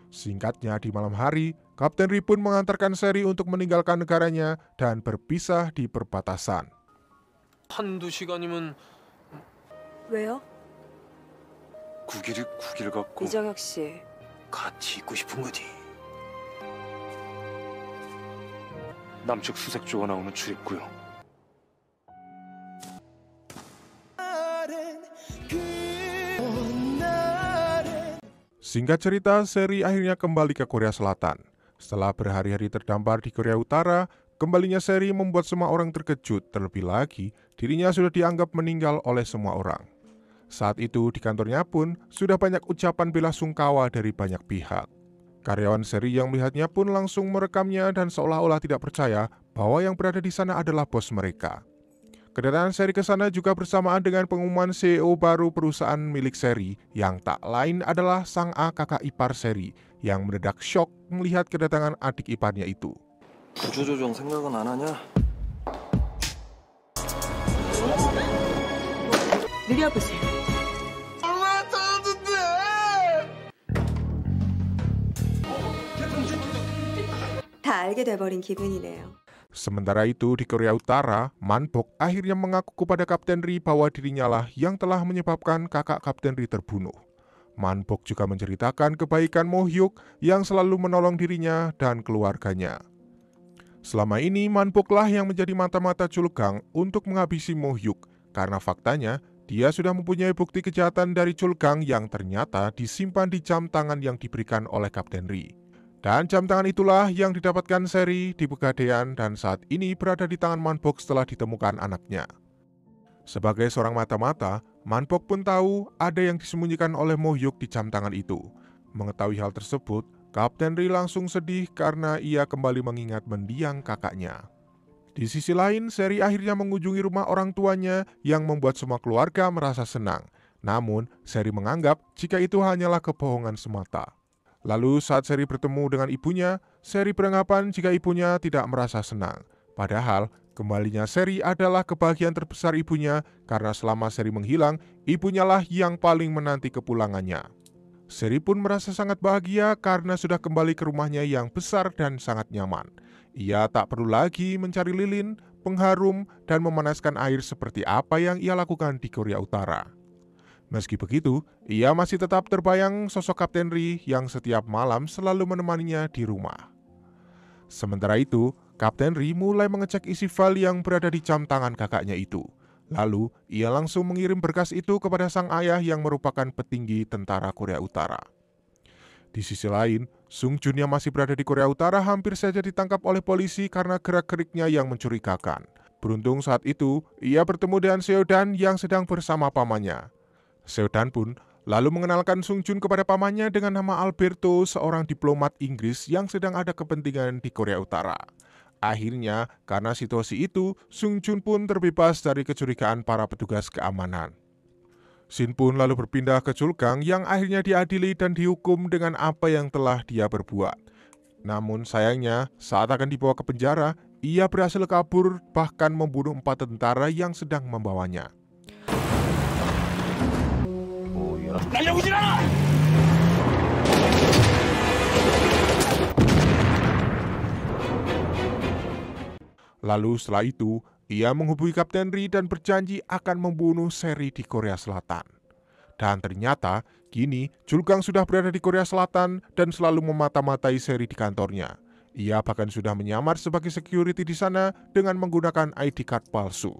Singkatnya, di malam hari, Kapten Ri pun mengantarkan Seri untuk meninggalkan negaranya dan berpisah di perbatasan. 한두 시간이면 왜요? 구기를 갖고 이정혁 씨. 같이 있고 싶은 거지. 남측 수색조가 나오는 출입구요. Singkat cerita, Seri akhirnya kembali ke Korea Selatan. Setelah berhari-hari terdampar di Korea Utara, kembalinya Seri membuat semua orang terkejut, terlebih lagi dirinya sudah dianggap meninggal oleh semua orang. Saat itu di kantornya pun sudah banyak ucapan bela sungkawa dari banyak pihak. Karyawan Seri yang melihatnya pun langsung merekamnya dan seolah-olah tidak percaya bahwa yang berada di sana adalah bos mereka. Kedatangan Seri ke sana juga bersamaan dengan pengumuman CEO baru perusahaan milik Seri yang tak lain adalah sang A, kakak ipar Seri, yang mendadak syok melihat kedatangan adik iparnya itu. 구조조정 생각은 안 하냐? 느려보세요. 다 알게 돼버린 기분이네요. Sementara itu di Korea Utara, Man-bok akhirnya mengaku kepada Kapten Ri bahwa dirinya lah yang telah menyebabkan kakak Kapten Ri terbunuh. Man-bok juga menceritakan kebaikan Mo-hyuk yang selalu menolong dirinya dan keluarganya. Selama ini Man-bok lah yang menjadi mata-mata Julgang untuk menghabisi Mo-hyuk karena faktanya dia sudah mempunyai bukti kejahatan dari Julgang yang ternyata disimpan di jam tangan yang diberikan oleh Kapten Ri. Dan jam tangan itulah yang didapatkan Seri di Pegadaian dan saat ini berada di tangan Man-bok setelah ditemukan anaknya. Sebagai seorang mata-mata, Man-bok pun tahu ada yang disembunyikan oleh Mo-hyuk di jam tangan itu. Mengetahui hal tersebut, Kapten Ri langsung sedih karena ia kembali mengingat mendiang kakaknya. Di sisi lain, Seri akhirnya mengunjungi rumah orang tuanya yang membuat semua keluarga merasa senang. Namun, Seri menganggap jika itu hanyalah kebohongan semata. Lalu saat Seri bertemu dengan ibunya, Seri beranggapan jika ibunya tidak merasa senang. Padahal, kembalinya Seri adalah kebahagiaan terbesar ibunya karena selama Seri menghilang, ibunya lah yang paling menanti kepulangannya. Seri pun merasa sangat bahagia karena sudah kembali ke rumahnya yang besar dan sangat nyaman. Ia tak perlu lagi mencari lilin, pengharum, dan memanaskan air seperti apa yang ia lakukan di Korea Utara. Meski begitu, ia masih tetap terbayang sosok Kapten Ri yang setiap malam selalu menemaninya di rumah. Sementara itu, Kapten Ri mulai mengecek isi file yang berada di jam tangan kakaknya itu. Lalu, ia langsung mengirim berkas itu kepada sang ayah yang merupakan petinggi tentara Korea Utara. Di sisi lain, Sung Jun yang masih berada di Korea Utara hampir saja ditangkap oleh polisi karena gerak-geriknya yang mencurigakan. Beruntung saat itu, ia bertemu dengan Seodan yang sedang bersama pamannya. Seodan pun lalu mengenalkan Sung Jun kepada pamannya dengan nama Alberto, seorang diplomat Inggris yang sedang ada kepentingan di Korea Utara. Akhirnya, karena situasi itu, Sung Jun pun terbebas dari kecurigaan para petugas keamanan. Shin pun lalu berpindah ke Julgang yang akhirnya diadili dan dihukum dengan apa yang telah dia berbuat. Namun sayangnya, saat akan dibawa ke penjara, ia berhasil kabur bahkan membunuh 4 tentara yang sedang membawanya. 날려오질 않아! Lalu setelah itu, ia menghubungi Kapten Ri dan berjanji akan membunuh Seri di Korea Selatan. Dan ternyata, kini Julgang sudah berada di Korea Selatan dan selalu memata-matai Seri di kantornya. Ia bahkan sudah menyamar sebagai security di sana dengan menggunakan ID card palsu.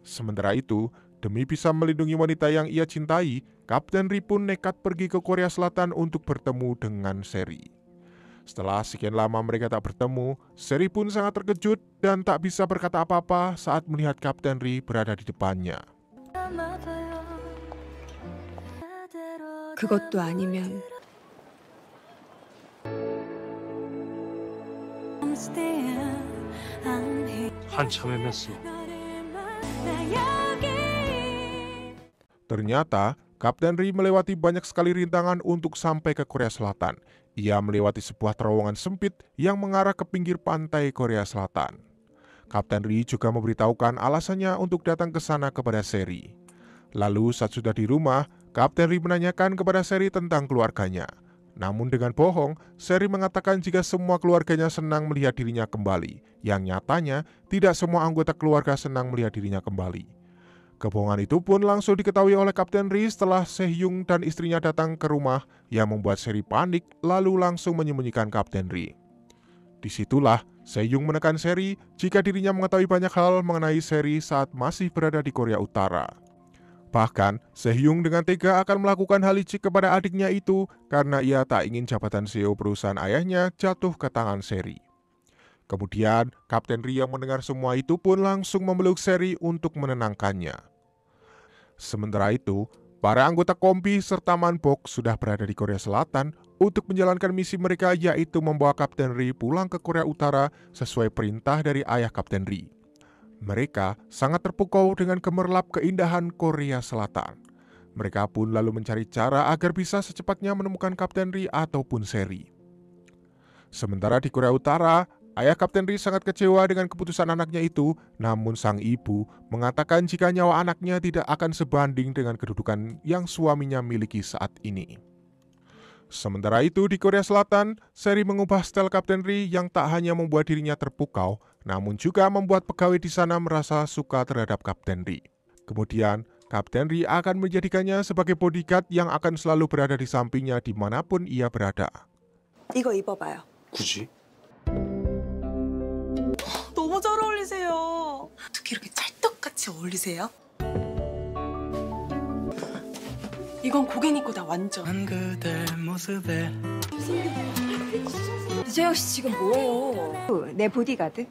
Sementara itu, demi bisa melindungi wanita yang ia cintai, Kapten Ri pun nekat pergi ke Korea Selatan untuk bertemu dengan Seri. Setelah sekian lama mereka tak bertemu, Seri pun sangat terkejut dan tak bisa berkata apa-apa saat melihat Kapten Ri berada di depannya. 그것도 아니면 한참 헤맸어. Ternyata, Kapten Ri melewati banyak sekali rintangan untuk sampai ke Korea Selatan. Ia melewati sebuah terowongan sempit yang mengarah ke pinggir pantai Korea Selatan. Kapten Ri juga memberitahukan alasannya untuk datang ke sana kepada Seri. Lalu saat sudah di rumah, Kapten Ri menanyakan kepada Seri tentang keluarganya. Namun dengan bohong, Seri mengatakan jika semua keluarganya senang melihat dirinya kembali. Yang nyatanya, tidak semua anggota keluarga senang melihat dirinya kembali. Kebohongan itu pun langsung diketahui oleh Kapten Ri setelah Sehyoung dan istrinya datang ke rumah yang membuat Seri panik lalu langsung menyembunyikan Kapten Ri. Disitulah Sehyoung menekan Seri jika dirinya mengetahui banyak hal mengenai Seri saat masih berada di Korea Utara. Bahkan, Sehyoung dengan tega akan melakukan hal licik kepada adiknya itu karena ia tak ingin jabatan CEO perusahaan ayahnya jatuh ke tangan Seri. Kemudian, Kapten Ri yang mendengar semua itu pun langsung memeluk Seri untuk menenangkannya. Sementara itu, para anggota Kompi serta Manbok sudah berada di Korea Selatan untuk menjalankan misi mereka yaitu membawa Kapten Ri pulang ke Korea Utara sesuai perintah dari ayah Kapten Ri. Mereka sangat terpukau dengan gemerlap keindahan Korea Selatan. Mereka pun lalu mencari cara agar bisa secepatnya menemukan Kapten Ri ataupun Seri. Sementara di Korea Utara, ayah Kapten Ri sangat kecewa dengan keputusan anaknya itu, namun sang ibu mengatakan jika nyawa anaknya tidak akan sebanding dengan kedudukan yang suaminya miliki saat ini. Sementara itu di Korea Selatan, Seri mengubah style Kapten Ri yang tak hanya membuat dirinya terpukau, namun juga membuat pegawai di sana merasa suka terhadap Kapten Ri. Kemudian, Kapten Ri akan menjadikannya sebagai bodyguard yang akan selalu berada di sampingnya dimanapun ia berada. 이거 입어봐요. 굳이? 너무 잘 어울리세요. 어떻게 이렇게 찰떡같이 어울리세요? 이건 고객 입고다 완전. 이재영 씨 지금 뭐예요? 내 보디가드?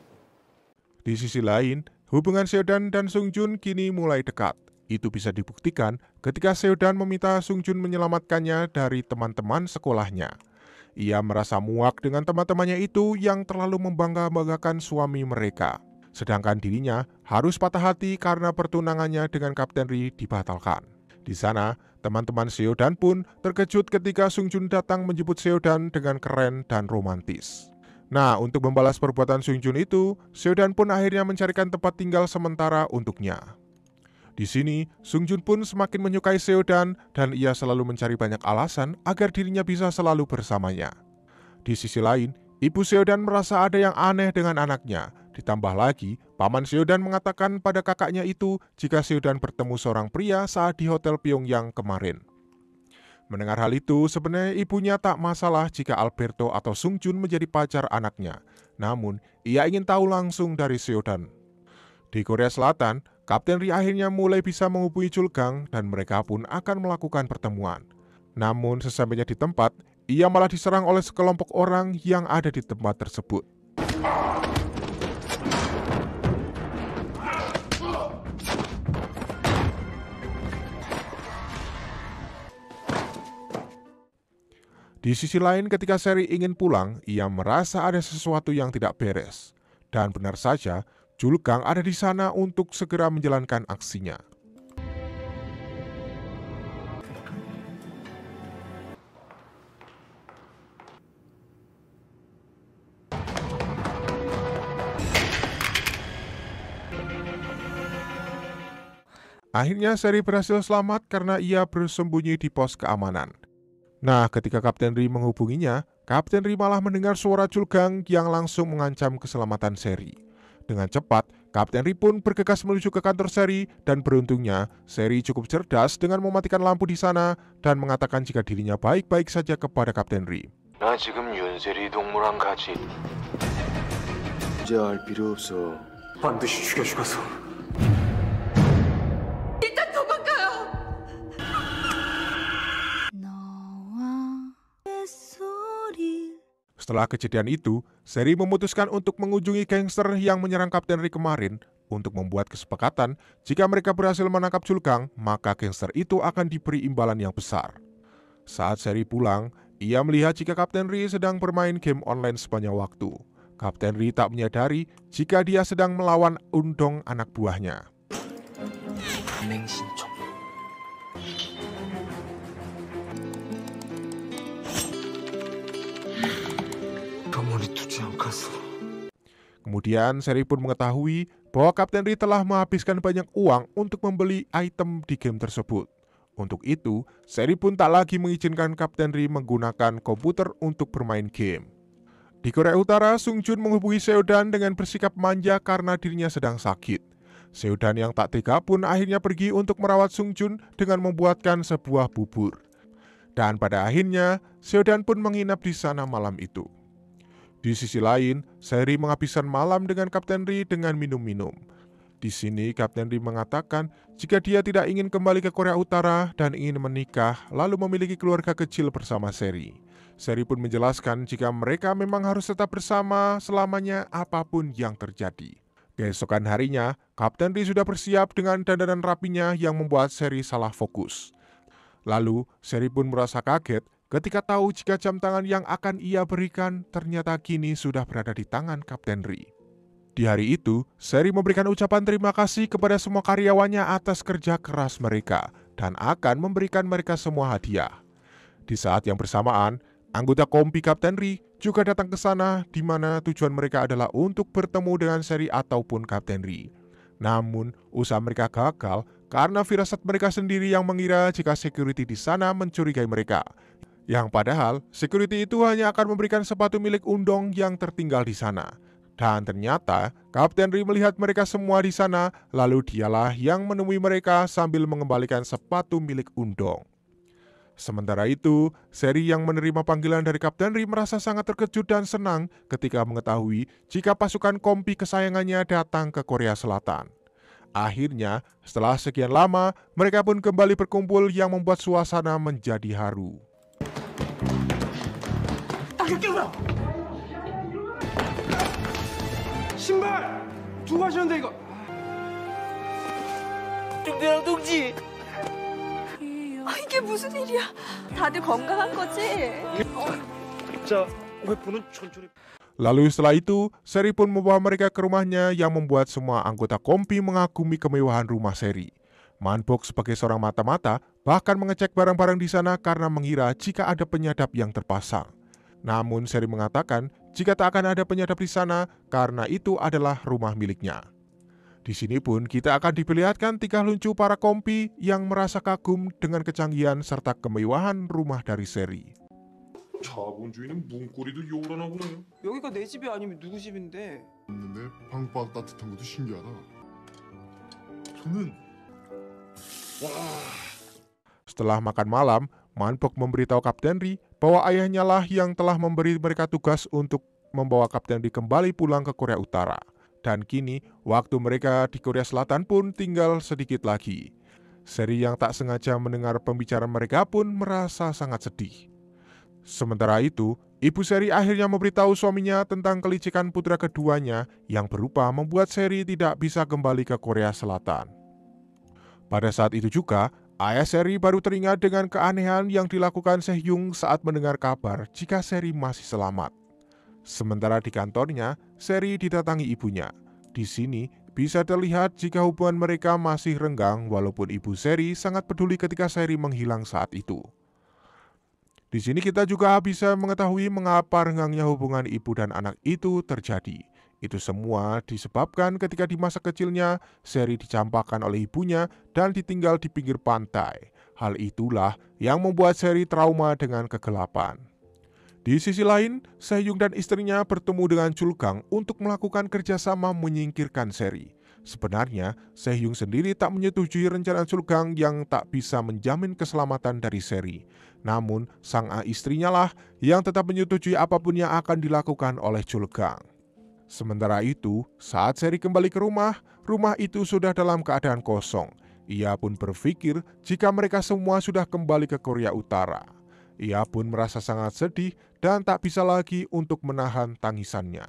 Di sisi lain, hubungan Seodan dan Sungjun kini mulai dekat. Itu bisa dibuktikan ketika Seodan meminta Sungjun menyelamatkannya dari teman-teman sekolahnya. Ia merasa muak dengan teman-temannya itu yang terlalu membangga-banggakan suami mereka. Sedangkan dirinya harus patah hati karena pertunangannya dengan Kapten Ri dibatalkan. Di sana, teman-teman Seodan pun terkejut ketika Sungjun datang menjemput Seodan dengan keren dan romantis. Nah, untuk membalas perbuatan Sungjun itu, Seodan pun akhirnya mencarikan tempat tinggal sementara untuknya. Di sini, Sungjun pun semakin menyukai Seodan dan ia selalu mencari banyak alasan agar dirinya bisa selalu bersamanya. Di sisi lain, ibu Seodan merasa ada yang aneh dengan anaknya. Ditambah lagi, paman Seodan mengatakan pada kakaknya itu jika Seodan bertemu seorang pria saat di Hotel Pyongyang kemarin. Mendengar hal itu, sebenarnya ibunya tak masalah jika Alberto atau Sungjun menjadi pacar anaknya. Namun, ia ingin tahu langsung dari Seodan. Di Korea Selatan, Kapten Ri akhirnya mulai bisa menghubungi Julgang dan mereka pun akan melakukan pertemuan. Namun, sesampainya di tempat, ia malah diserang oleh sekelompok orang yang ada di tempat tersebut. Di sisi lain, ketika Seri ingin pulang, ia merasa ada sesuatu yang tidak beres. Dan benar saja, Julgang ada di sana untuk segera menjalankan aksinya. Akhirnya Seri berhasil selamat karena ia bersembunyi di pos keamanan. Nah, ketika Kapten Ri menghubunginya, Kapten Ri malah mendengar suara Julgang yang langsung mengancam keselamatan Seri. Dengan cepat, Kapten Ri pun bergegas menuju ke kantor Seri dan beruntungnya Seri cukup cerdas dengan mematikan lampu di sana dan mengatakan jika dirinya baik-baik saja kepada Kapten Ri. 나 지금 윤세리 동무랑 같이 문제할 필요 없어. 반드시 죽여주겠어. 일단 도망가요. Setelah kejadian itu, Seri memutuskan untuk mengunjungi gangster yang menyerang Kapten Ri kemarin untuk membuat kesepakatan jika mereka berhasil menangkap Julgang, maka gangster itu akan diberi imbalan yang besar. Saat Seri pulang, ia melihat jika Kapten Ri sedang bermain game online sepanjang waktu. Kapten Ri tak menyadari jika dia sedang melawan Undong anak buahnya. 맹신총. 가만히 두지 않겠어. Kemudian Seri pun mengetahui bahwa Kapten Ri telah menghabiskan banyak uang untuk membeli item di game tersebut. Untuk itu, Seri pun tak lagi mengizinkan Kapten Ri menggunakan komputer untuk bermain game. Di Korea Utara, Sung Jun menghubungi Seodan dengan bersikap manja karena dirinya sedang sakit. Seodan yang tak tega pun akhirnya pergi untuk merawat Sung Jun dengan membuatkan sebuah bubur. Dan pada akhirnya, Seodan pun menginap di sana malam itu. Di sisi lain, Seri menghabiskan malam dengan Kapten Ri dengan minum-minum. Di sini Kapten Ri mengatakan jika dia tidak ingin kembali ke Korea Utara dan ingin menikah lalu memiliki keluarga kecil bersama Seri. Seri pun menjelaskan jika mereka memang harus tetap bersama selamanya apapun yang terjadi. Keesokan harinya, Kapten Ri sudah bersiap dengan dandanan rapinya yang membuat Seri salah fokus. Lalu, Seri pun merasa kaget ketika tahu jika jam tangan yang akan ia berikan ternyata kini sudah berada di tangan Kapten Ri. Di hari itu, Seri memberikan ucapan terima kasih kepada semua karyawannya atas kerja keras mereka dan akan memberikan mereka semua hadiah. Di saat yang bersamaan, anggota kompi Kapten Ri juga datang ke sana di mana tujuan mereka adalah untuk bertemu dengan Seri ataupun Kapten Ri. Namun, usaha mereka gagal karena firasat mereka sendiri yang mengira jika security di sana mencurigai mereka. Yang padahal, security itu hanya akan memberikan sepatu milik Undong yang tertinggal di sana. Dan ternyata, Kapten Ri melihat mereka semua di sana, lalu dialah yang menemui mereka sambil mengembalikan sepatu milik Undong. Sementara itu, Seri yang menerima panggilan dari Kapten Ri merasa sangat terkejut dan senang ketika mengetahui jika pasukan kompi kesayangannya datang ke Korea Selatan. Akhirnya, setelah sekian lama, mereka pun kembali berkumpul yang membuat suasana menjadi haru. 신발 두고 하셨는데 이거. 중대랑 동지. 이게 무슨 일이야? 다들 건강한 거지? 자, 웨폰은 천천히. Lalu setelah itu, Seri pun membawa mereka ke rumahnya yang membuat semua anggota kompi mengagumi kemewahan rumah Seri. Manbok sebagai seorang mata-mata bahkan mengecek barang-barang di sana karena mengira jika ada penyadap yang terpasang. Namun Seri mengatakan jika tak akan ada penyadap di sana karena itu adalah rumah miliknya. Di sini pun kita akan diperlihatkan tingkah lucu para kompi yang merasa kagum dengan kecanggihan serta kemewahan rumah dari Seri. 자본주의는 문고리도 욕을 안 하구나. 여기가 내 집이 아니면 누구 집인데? 근데 방바닥 따뜻한 것도 신기하다. 저는 Setelah makan malam, Manbok memberitahu Kapten Ri bahwa ayahnya lah yang telah memberi mereka tugas untuk membawa Kapten Ri kembali pulang ke Korea Utara. Dan kini, waktu mereka di Korea Selatan pun tinggal sedikit lagi. Seri yang tak sengaja mendengar pembicaraan mereka pun merasa sangat sedih. Sementara itu, ibu Seri akhirnya memberitahu suaminya tentang kelicikan putra keduanya yang berupa membuat Seri tidak bisa kembali ke Korea Selatan. Pada saat itu juga, ayah Seri baru teringat dengan keanehan yang dilakukan Sehyoung saat mendengar kabar jika Seri masih selamat. Sementara di kantornya, Seri didatangi ibunya. Di sini, bisa terlihat jika hubungan mereka masih renggang walaupun ibu Seri sangat peduli ketika Seri menghilang saat itu. Di sini kita juga bisa mengetahui mengapa renggangnya hubungan ibu dan anak itu terjadi. Itu semua disebabkan ketika di masa kecilnya, Seri dicampakkan oleh ibunya dan ditinggal di pinggir pantai. Hal itulah yang membuat Seri trauma dengan kegelapan. Di sisi lain, Sehyoong dan istrinya bertemu dengan Chul Gang untuk melakukan kerjasama menyingkirkan Seri. Sebenarnya, Sehyoong sendiri tak menyetujui rencana Chul Gang yang tak bisa menjamin keselamatan dari Seri. Namun, sang istrinya lah yang tetap menyetujui apapun yang akan dilakukan oleh Chul Gang. Sementara itu, saat Seri kembali ke rumah itu sudah dalam keadaan kosong. Ia pun berpikir jika mereka semua sudah kembali ke Korea Utara. Ia pun merasa sangat sedih dan tak bisa lagi untuk menahan tangisannya.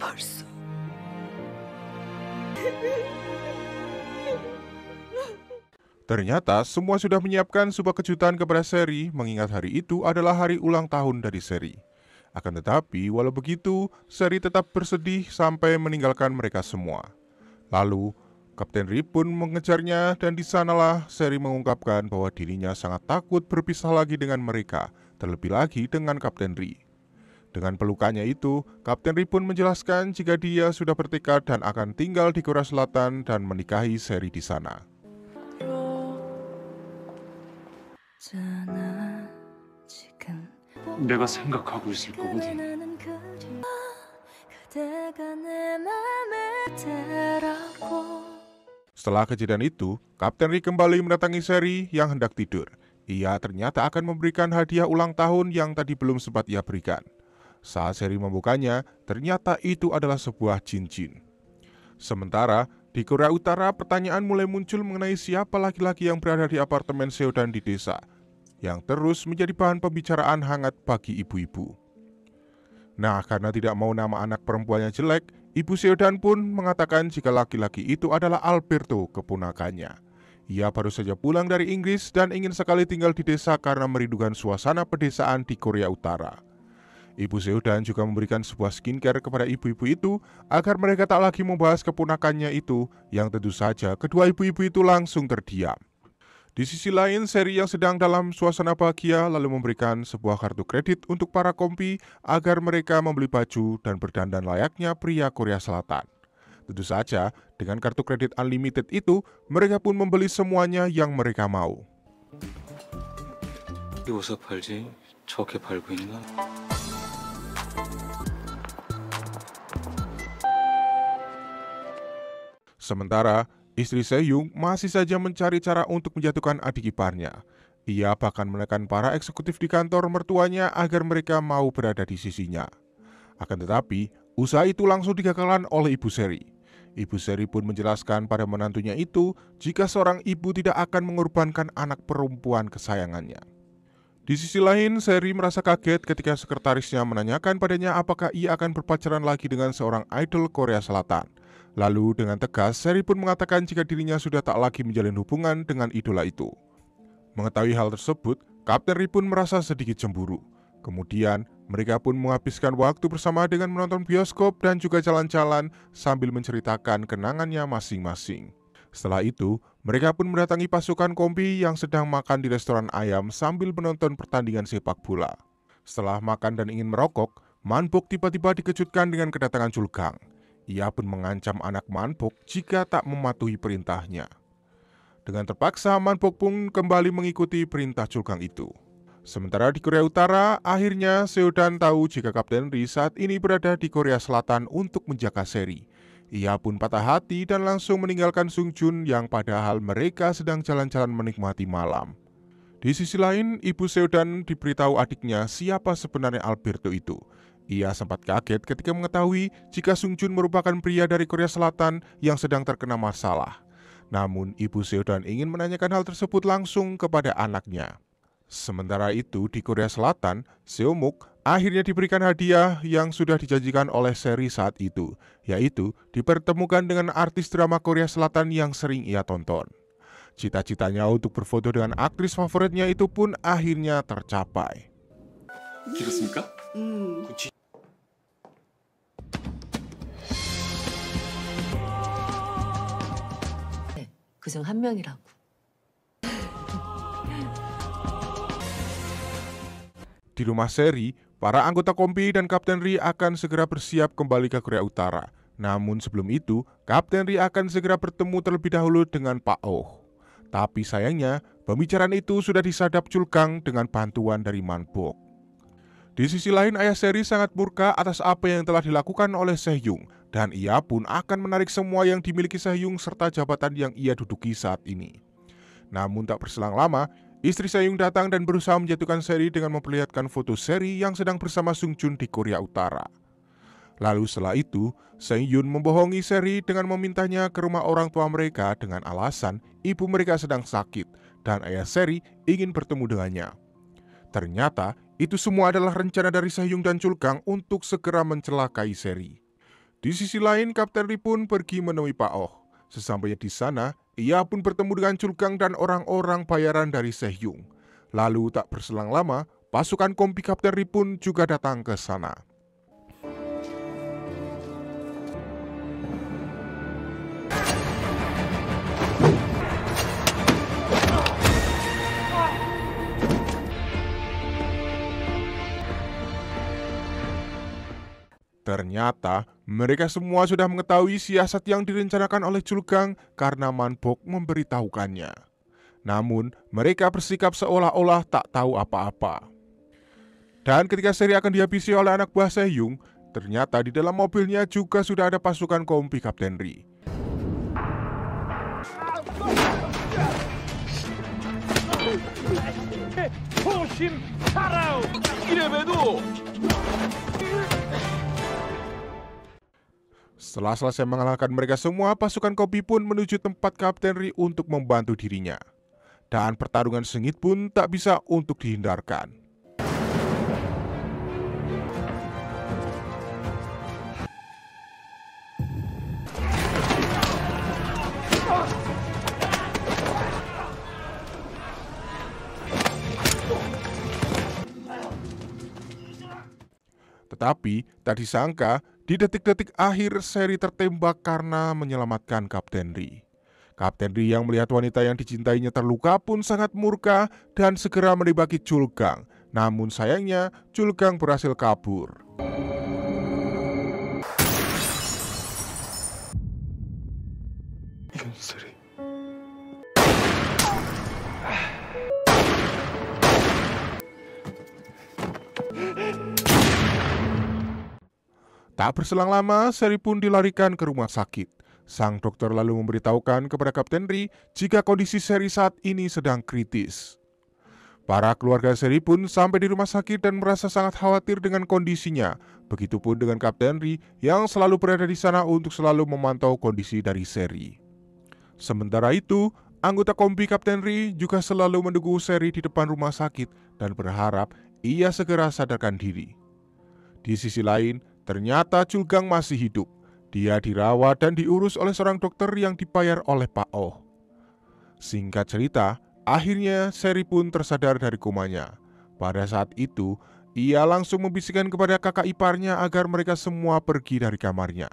벌써 Ternyata semua sudah menyiapkan sebuah kejutan kepada Seri, mengingat hari itu adalah hari ulang tahun dari Seri. Akan tetapi, walau begitu, Seri tetap bersedih sampai meninggalkan mereka semua. Lalu, Kapten Ri pun mengejarnya dan di sanalah Seri mengungkapkan bahwa dirinya sangat takut berpisah lagi dengan mereka, terlebih lagi dengan Kapten Ri. Dengan pelukannya itu, Kapten Ri pun menjelaskan jika dia sudah bertekad dan akan tinggal di Korea Selatan dan menikahi Seri di sana. 내가 생각하고 있을 거거든. Setelah kejadian itu, Kapten Ri kembali mendatangi Seri yang hendak tidur. Ia ternyata akan memberikan hadiah ulang tahun yang tadi belum sempat ia berikan. Saat Seri membukanya, ternyata itu adalah sebuah cincin. Sementara, di Korea Utara pertanyaan mulai muncul mengenai siapa laki-laki yang berada di apartemen Seodan di desa, yang terus menjadi bahan pembicaraan hangat bagi ibu-ibu. Nah, karena tidak mau nama anak perempuannya jelek, Ibu Seodan pun mengatakan jika laki-laki itu adalah Alberto, keponakannya. Ia baru saja pulang dari Inggris dan ingin sekali tinggal di desa karena merindukan suasana pedesaan di Korea Utara. Ibu Seodan juga memberikan sebuah skincare kepada ibu-ibu itu agar mereka tak lagi membahas keponakannya itu, yang tentu saja kedua ibu-ibu itu langsung terdiam. Di sisi lain, Seri yang sedang dalam suasana bahagia lalu memberikan sebuah kartu kredit untuk para kompi agar mereka membeli baju dan berdandan layaknya pria Korea Selatan. Tentu saja, dengan kartu kredit unlimited itu, mereka pun membeli semuanya yang mereka mau. 어디서 팔지? 저렇게 팔고 있나? Sementara, istri Sehyoong masih saja mencari cara untuk menjatuhkan adik iparnya. Ia bahkan menekan para eksekutif di kantor mertuanya agar mereka mau berada di sisinya. Akan tetapi, usaha itu langsung digagalkan oleh Ibu Seri. Ibu Seri pun menjelaskan pada menantunya itu jika seorang ibu tidak akan mengorbankan anak perempuan kesayangannya. Di sisi lain, Seri merasa kaget ketika sekretarisnya menanyakan padanya apakah ia akan berpacaran lagi dengan seorang idol Korea Selatan. Lalu dengan tegas, Seri pun mengatakan jika dirinya sudah tak lagi menjalin hubungan dengan idola itu. Mengetahui hal tersebut, Kapten Ri pun merasa sedikit cemburu. Kemudian, mereka pun menghabiskan waktu bersama dengan menonton bioskop dan juga jalan-jalan sambil menceritakan kenangannya masing-masing. Setelah itu, mereka pun mendatangi pasukan kompi yang sedang makan di restoran ayam sambil menonton pertandingan sepak bola. Setelah makan dan ingin merokok, Manbok tiba-tiba dikejutkan dengan kedatangan Chul Gang. Ia pun mengancam anak Manbok jika tak mematuhi perintahnya. Dengan terpaksa, Manbok pun kembali mengikuti perintah Chul Gang itu. Sementara di Korea Utara, akhirnya Seodan tahu jika Kapten Ri saat ini berada di Korea Selatan untuk menjaga Seri. Ia pun patah hati dan langsung meninggalkan Sung Jun yang padahal mereka sedang jalan-jalan menikmati malam. Di sisi lain, Ibu Seodan diberitahu adiknya siapa sebenarnya Alberto itu. Ia sempat kaget ketika mengetahui jika Sung Jun merupakan pria dari Korea Selatan yang sedang terkena masalah. Namun, Ibu Seodan ingin menanyakan hal tersebut langsung kepada anaknya. Sementara itu, di Korea Selatan, Seomuk akhirnya diberikan hadiah yang sudah dijanjikan oleh Seri saat itu, yaitu dipertemukan dengan artis drama Korea Selatan yang sering ia tonton. Cita-citanya untuk berfoto dengan aktris favoritnya itu pun akhirnya tercapai. 길었습니까? 그중 한 명이라고. Di rumah Seri, para anggota kompi dan Kapten Ri akan segera bersiap kembali ke Korea Utara. Namun sebelum itu, Kapten Ri akan segera bertemu terlebih dahulu dengan Pak Oh. Tapi sayangnya, pembicaraan itu sudah disadap Chul Kang dengan bantuan dari Man Bok. Di sisi lain, ayah Seri sangat murka atas apa yang telah dilakukan oleh Se-hyung, dan ia pun akan menarik semua yang dimiliki Se-hyung serta jabatan yang ia duduki saat ini. Namun tak berselang lama, istri Se-hyung datang dan berusaha menjatuhkan Seri dengan memperlihatkan foto Seri yang sedang bersama Sung Jun di Korea Utara. Lalu setelah itu, Se-hyun membohongi Seri dengan memintanya ke rumah orang tua mereka dengan alasan ibu mereka sedang sakit dan ayah Seri ingin bertemu dengannya. Ternyata, itu semua adalah rencana dari Se-hyung dan Chul Kang untuk segera mencelakai Seri. Di sisi lain, Kapten Ri pun pergi menemui Pak Oh. Sesampainya di sana, ia pun bertemu dengan Chul Kang dan orang-orang bayaran dari Se-hyung. Lalu tak berselang lama, pasukan kompi Kapten Ri pun juga datang ke sana. Ternyata, mereka semua sudah mengetahui siasat yang direncanakan oleh Chul Kang karena Man Bok memberitahukannya. Namun, mereka bersikap seolah-olah tak tahu apa-apa. Dan ketika Seri akan dihabisi oleh anak buah Se-hyung, ternyata di dalam mobilnya juga sudah ada pasukan kompi Kapten Ri. Setelah selesai mengalahkan mereka semua, pasukan kompi pun menuju tempat Kapten Ri untuk membantu dirinya. Dan pertarungan sengit pun tak bisa untuk dihindarkan. Tetapi, tak disangka, di detik-detik akhir Seri tertembak karena menyelamatkan Kapten Ri. Kapten Ri yang melihat wanita yang dicintainya terluka pun sangat murka dan segera menembaki Chul Kang. Namun sayangnya, Chul Kang berhasil kabur. 윤슬이. Tak berselang lama, Seri pun dilarikan ke rumah sakit. Sang dokter lalu memberitahukan kepada Kapten Ri jika kondisi Seri saat ini sedang kritis. Para keluarga Seri pun sampai di rumah sakit dan merasa sangat khawatir dengan kondisinya. Begitupun dengan Kapten Ri yang selalu berada di sana untuk selalu memantau kondisi dari Seri. Sementara itu, anggota kompi Kapten Ri juga selalu menunggu Seri di depan rumah sakit dan berharap ia segera sadarkan diri. Di sisi lain, ternyata Chul Kang masih hidup. Dia dirawat dan diurus oleh seorang dokter yang dibayar oleh Pak Oh. Singkat cerita, akhirnya Seri pun tersadar dari komanya. Pada saat itu, ia langsung membisikkan kepada kakak iparnya agar mereka semua pergi dari kamarnya.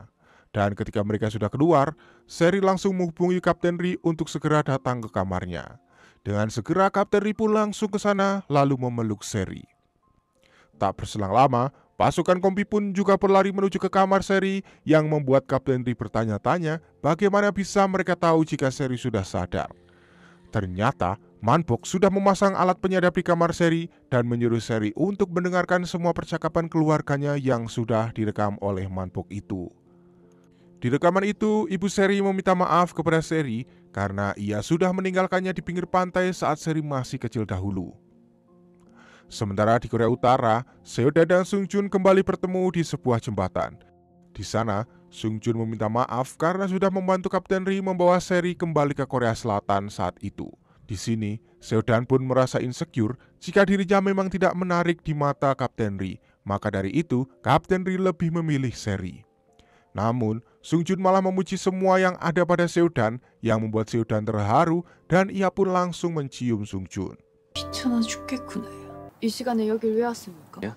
Dan ketika mereka sudah keluar, Seri langsung menghubungi Kapten Ri untuk segera datang ke kamarnya. Dengan segera Kapten Ri pun langsung ke sana lalu memeluk Seri. Tak berselang lama, pasukan kompi pun juga berlari menuju ke kamar Seri yang membuat Kapten Ri bertanya-tanya bagaimana bisa mereka tahu jika Seri sudah sadar. Ternyata Man Bok sudah memasang alat penyadap di kamar Seri dan menyuruh Seri untuk mendengarkan semua percakapan keluarganya yang sudah direkam oleh Man Bok itu. Di rekaman itu, ibu Seri meminta maaf kepada Seri karena ia sudah meninggalkannya di pinggir pantai saat Seri masih kecil dahulu. Sementara di Korea Utara, Seoda dan Sung Jun kembali bertemu di sebuah jembatan. Di sana, Sung Jun meminta maaf karena sudah membantu Kapten Ri membawa Seri kembali ke Korea Selatan saat itu. Di sini, Seodan pun merasa insecure jika dirinya memang tidak menarik di mata Kapten Ri. Maka dari itu, Kapten Ri lebih memilih Seri. Namun, Sung Jun malah memuji semua yang ada pada Seodan yang membuat Seodan terharu dan ia pun langsung mencium Sung Jun. 귀찮아 죽겠구나. 이 시간에 여길 왜 왔습니까? 야.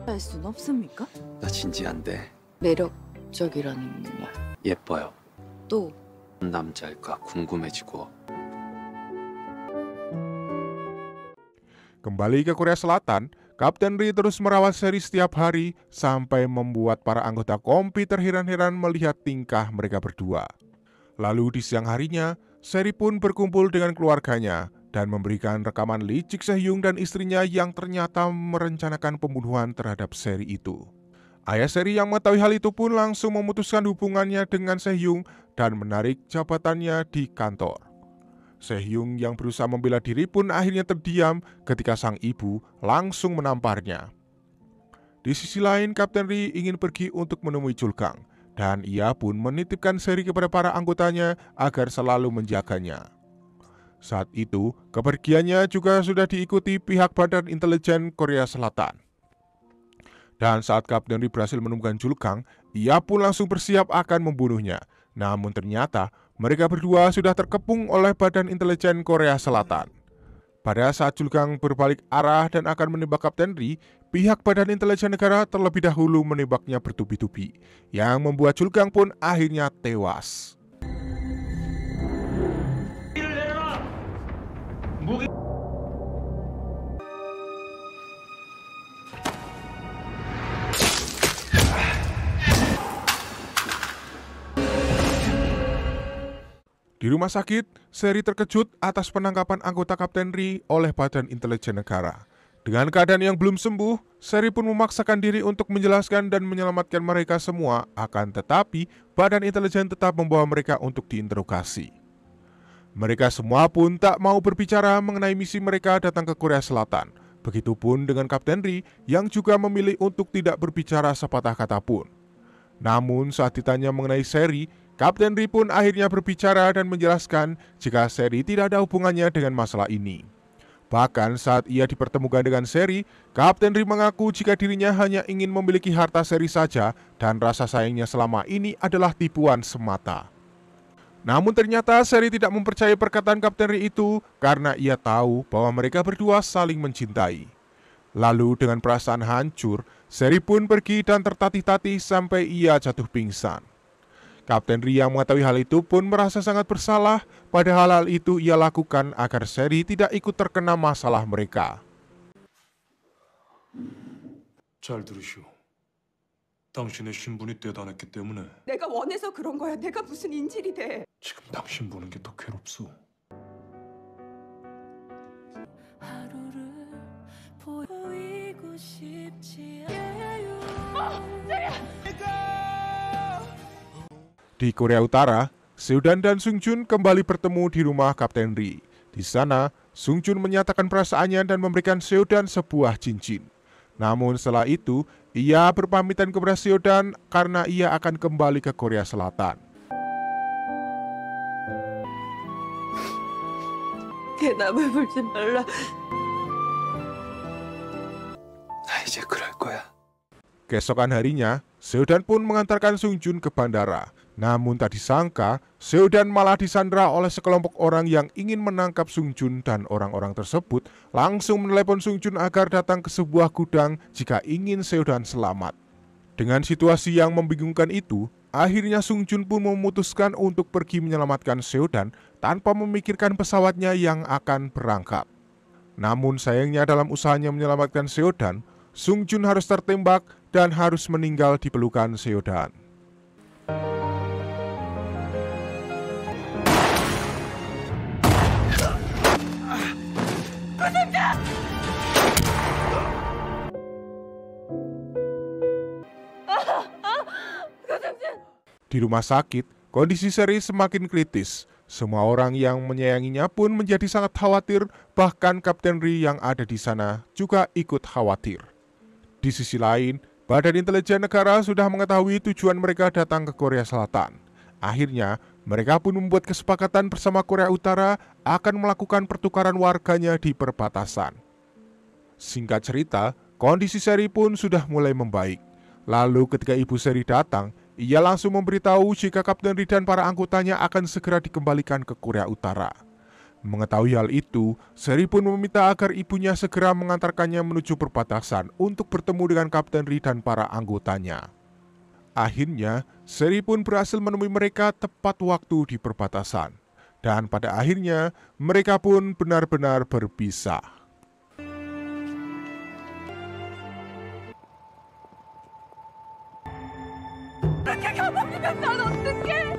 할 순 없습니까? 나 진지한데 매력적이라는 말. 예뻐요. 또 남자일까 궁금해지고. Kembali ke Korea Selatan, Kapten Ri terus merawat Seri setiap hari sampai membuat para anggota kompi terheran-heran melihat tingkah mereka berdua. Lalu di siang harinya, Seri pun berkumpul dengan keluarganya dan memberikan rekaman Lee Jik Se-hyung dan istrinya yang ternyata merencanakan pembunuhan terhadap Seri itu. Ayah Seri yang mengetahui hal itu pun langsung memutuskan hubungannya dengan Se-hyung dan menarik jabatannya di kantor. Se-hyung yang berusaha membela diri pun akhirnya terdiam ketika sang ibu langsung menamparnya. Di sisi lain, Kapten Ri ingin pergi untuk menemui Julkang, dan ia pun menitipkan Seri kepada para anggotanya agar selalu menjaganya. Saat itu, kepergiannya juga sudah diikuti pihak Badan Intelijen Korea Selatan. Dan saat Kapten Ri berhasil menemukan Julkang, ia pun langsung bersiap akan membunuhnya. Namun ternyata mereka berdua sudah terkepung oleh Badan Intelijen Korea Selatan. Pada saat Julkang berbalik arah dan akan menembak Kapten Ri, pihak Badan Intelijen Negara terlebih dahulu menembaknya bertubi-tubi, yang membuat Julkang pun akhirnya tewas. Di rumah sakit, Seri terkejut atas penangkapan anggota Kapten Ri oleh Badan Intelijen Negara. Dengan keadaan yang belum sembuh, Seri pun memaksakan diri untuk menjelaskan dan menyelamatkan mereka semua, akan tetapi Badan Intelijen tetap membawa mereka untuk diinterogasi. Mereka semua pun tak mau berbicara mengenai misi mereka datang ke Korea Selatan. Begitupun dengan Kapten Ri yang juga memilih untuk tidak berbicara sepatah kata pun. Namun saat ditanya mengenai Seri, Kapten Ri pun akhirnya berbicara dan menjelaskan jika Seri tidak ada hubungannya dengan masalah ini. Bahkan saat ia dipertemukan dengan Seri, Kapten Ri mengaku jika dirinya hanya ingin memiliki harta Seri saja dan rasa sayangnya selama ini adalah tipuan semata. Namun ternyata Seri tidak mempercayai perkataan Kapten Ri itu karena ia tahu bahwa mereka berdua saling mencintai. Lalu dengan perasaan hancur, Seri pun pergi dan tertatih-tatih sampai ia jatuh pingsan. Kapten Ri yang mengetahui hal itu pun merasa sangat bersalah, padahal hal itu ia lakukan agar Seri tidak ikut terkena masalah mereka. 잘 들으시오. 당신의 신분이 대단했기 때문에 내가 원해서 그런 거야. 내가 무슨 인질이 돼. 지금 당신 보는 게 더 괴롭소. Di Korea Utara, Seodan dan Sung Jun kembali bertemu di rumah Kapten Ri. Di sana, Sung Jun menyatakan perasaannya dan memberikan Seodan sebuah cincin. Namun setelah itu, ia berpamitan kepada Seodan karena ia akan kembali ke Korea Selatan. 대답을 물지 말라. 나 이제 그럴 거야. Keesokan harinya, Seodan pun mengantarkan Sung Jun ke bandara. Namun tak disangka, Seodan malah disandra oleh sekelompok orang yang ingin menangkap Sung Jun dan orang-orang tersebut langsung menelepon Sung Jun agar datang ke sebuah gudang jika ingin Seodan selamat. Dengan situasi yang membingungkan itu, akhirnya Sung Jun pun memutuskan untuk pergi menyelamatkan Seodan tanpa memikirkan pesawatnya yang akan berangkat. Namun sayangnya dalam usahanya menyelamatkan Seodan, Sung Jun harus tertembak dan harus meninggal di pelukan Seodan. Di rumah sakit, kondisi Seri semakin kritis. Semua orang yang menyayanginya pun menjadi sangat khawatir, bahkan Kapten Ri yang ada di sana juga ikut khawatir. Di sisi lain, Badan Intelijen Negara sudah mengetahui tujuan mereka datang ke Korea Selatan. Akhirnya, mereka pun membuat kesepakatan bersama Korea Utara akan melakukan pertukaran warganya di perbatasan. Singkat cerita, kondisi Seri pun sudah mulai membaik. Lalu ketika ibu Seri datang, ia langsung memberitahu jika Kapten Ri dan para anggotanya akan segera dikembalikan ke Korea Utara. Mengetahui hal itu, Seri pun meminta agar ibunya segera mengantarkannya menuju perbatasan untuk bertemu dengan Kapten Ri dan para anggotanya. Akhirnya, Seri pun berhasil menemui mereka tepat waktu di perbatasan. Dan pada akhirnya, mereka pun benar-benar berpisah. 이렇게 가버리면 난 어떡해?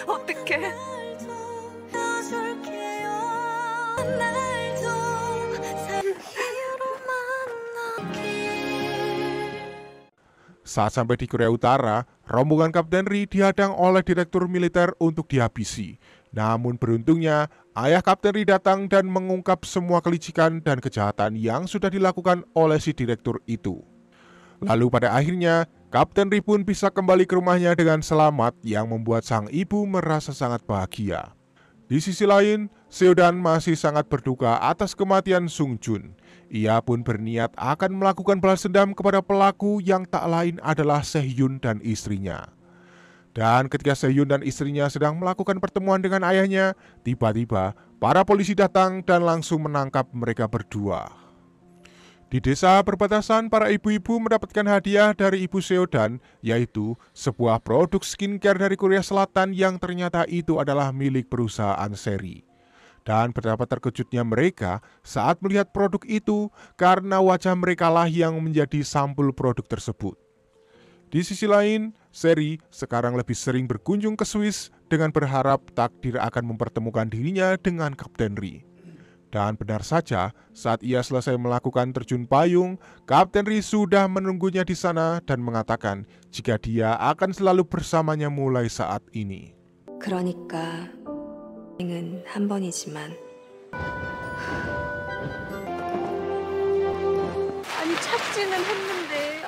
어떡해? Saat sampai di Korea Utara, rombongan Kapten Ri dihadang oleh direktur militer untuk dihabisi. Namun beruntungnya, ayah Kapten Ri datang dan mengungkap semua kelicikan dan kejahatan yang sudah dilakukan oleh si direktur itu. Lalu pada akhirnya, Kapten Ri pun bisa kembali ke rumahnya dengan selamat yang membuat sang ibu merasa sangat bahagia. Di sisi lain, Seodan masih sangat berduka atas kematian Sung Jun. Ia pun berniat akan melakukan balas dendam kepada pelaku yang tak lain adalah Sehhyun dan istrinya. Dan ketika Sehhyun dan istrinya sedang melakukan pertemuan dengan ayahnya, tiba-tiba para polisi datang dan langsung menangkap mereka berdua. Di desa perbatasan, para ibu-ibu mendapatkan hadiah dari ibu Seodan, yaitu sebuah produk skincare dari Korea Selatan yang ternyata itu adalah milik perusahaan Seri. Dan betapa terkejutnya mereka saat melihat produk itu karena wajah mereka lah yang menjadi sampul produk tersebut. Di sisi lain, Seri sekarang lebih sering berkunjung ke Swiss dengan berharap takdir akan mempertemukan dirinya dengan Kapten Ri. Dan benar saja, saat ia selesai melakukan terjun payung, Kapten Ri sudah menunggunya di sana dan mengatakan jika dia akan selalu bersamanya mulai saat ini. 그러니까 은 한 번이지만 아니 찾지는 했는데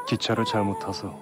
기차를 잘못 타서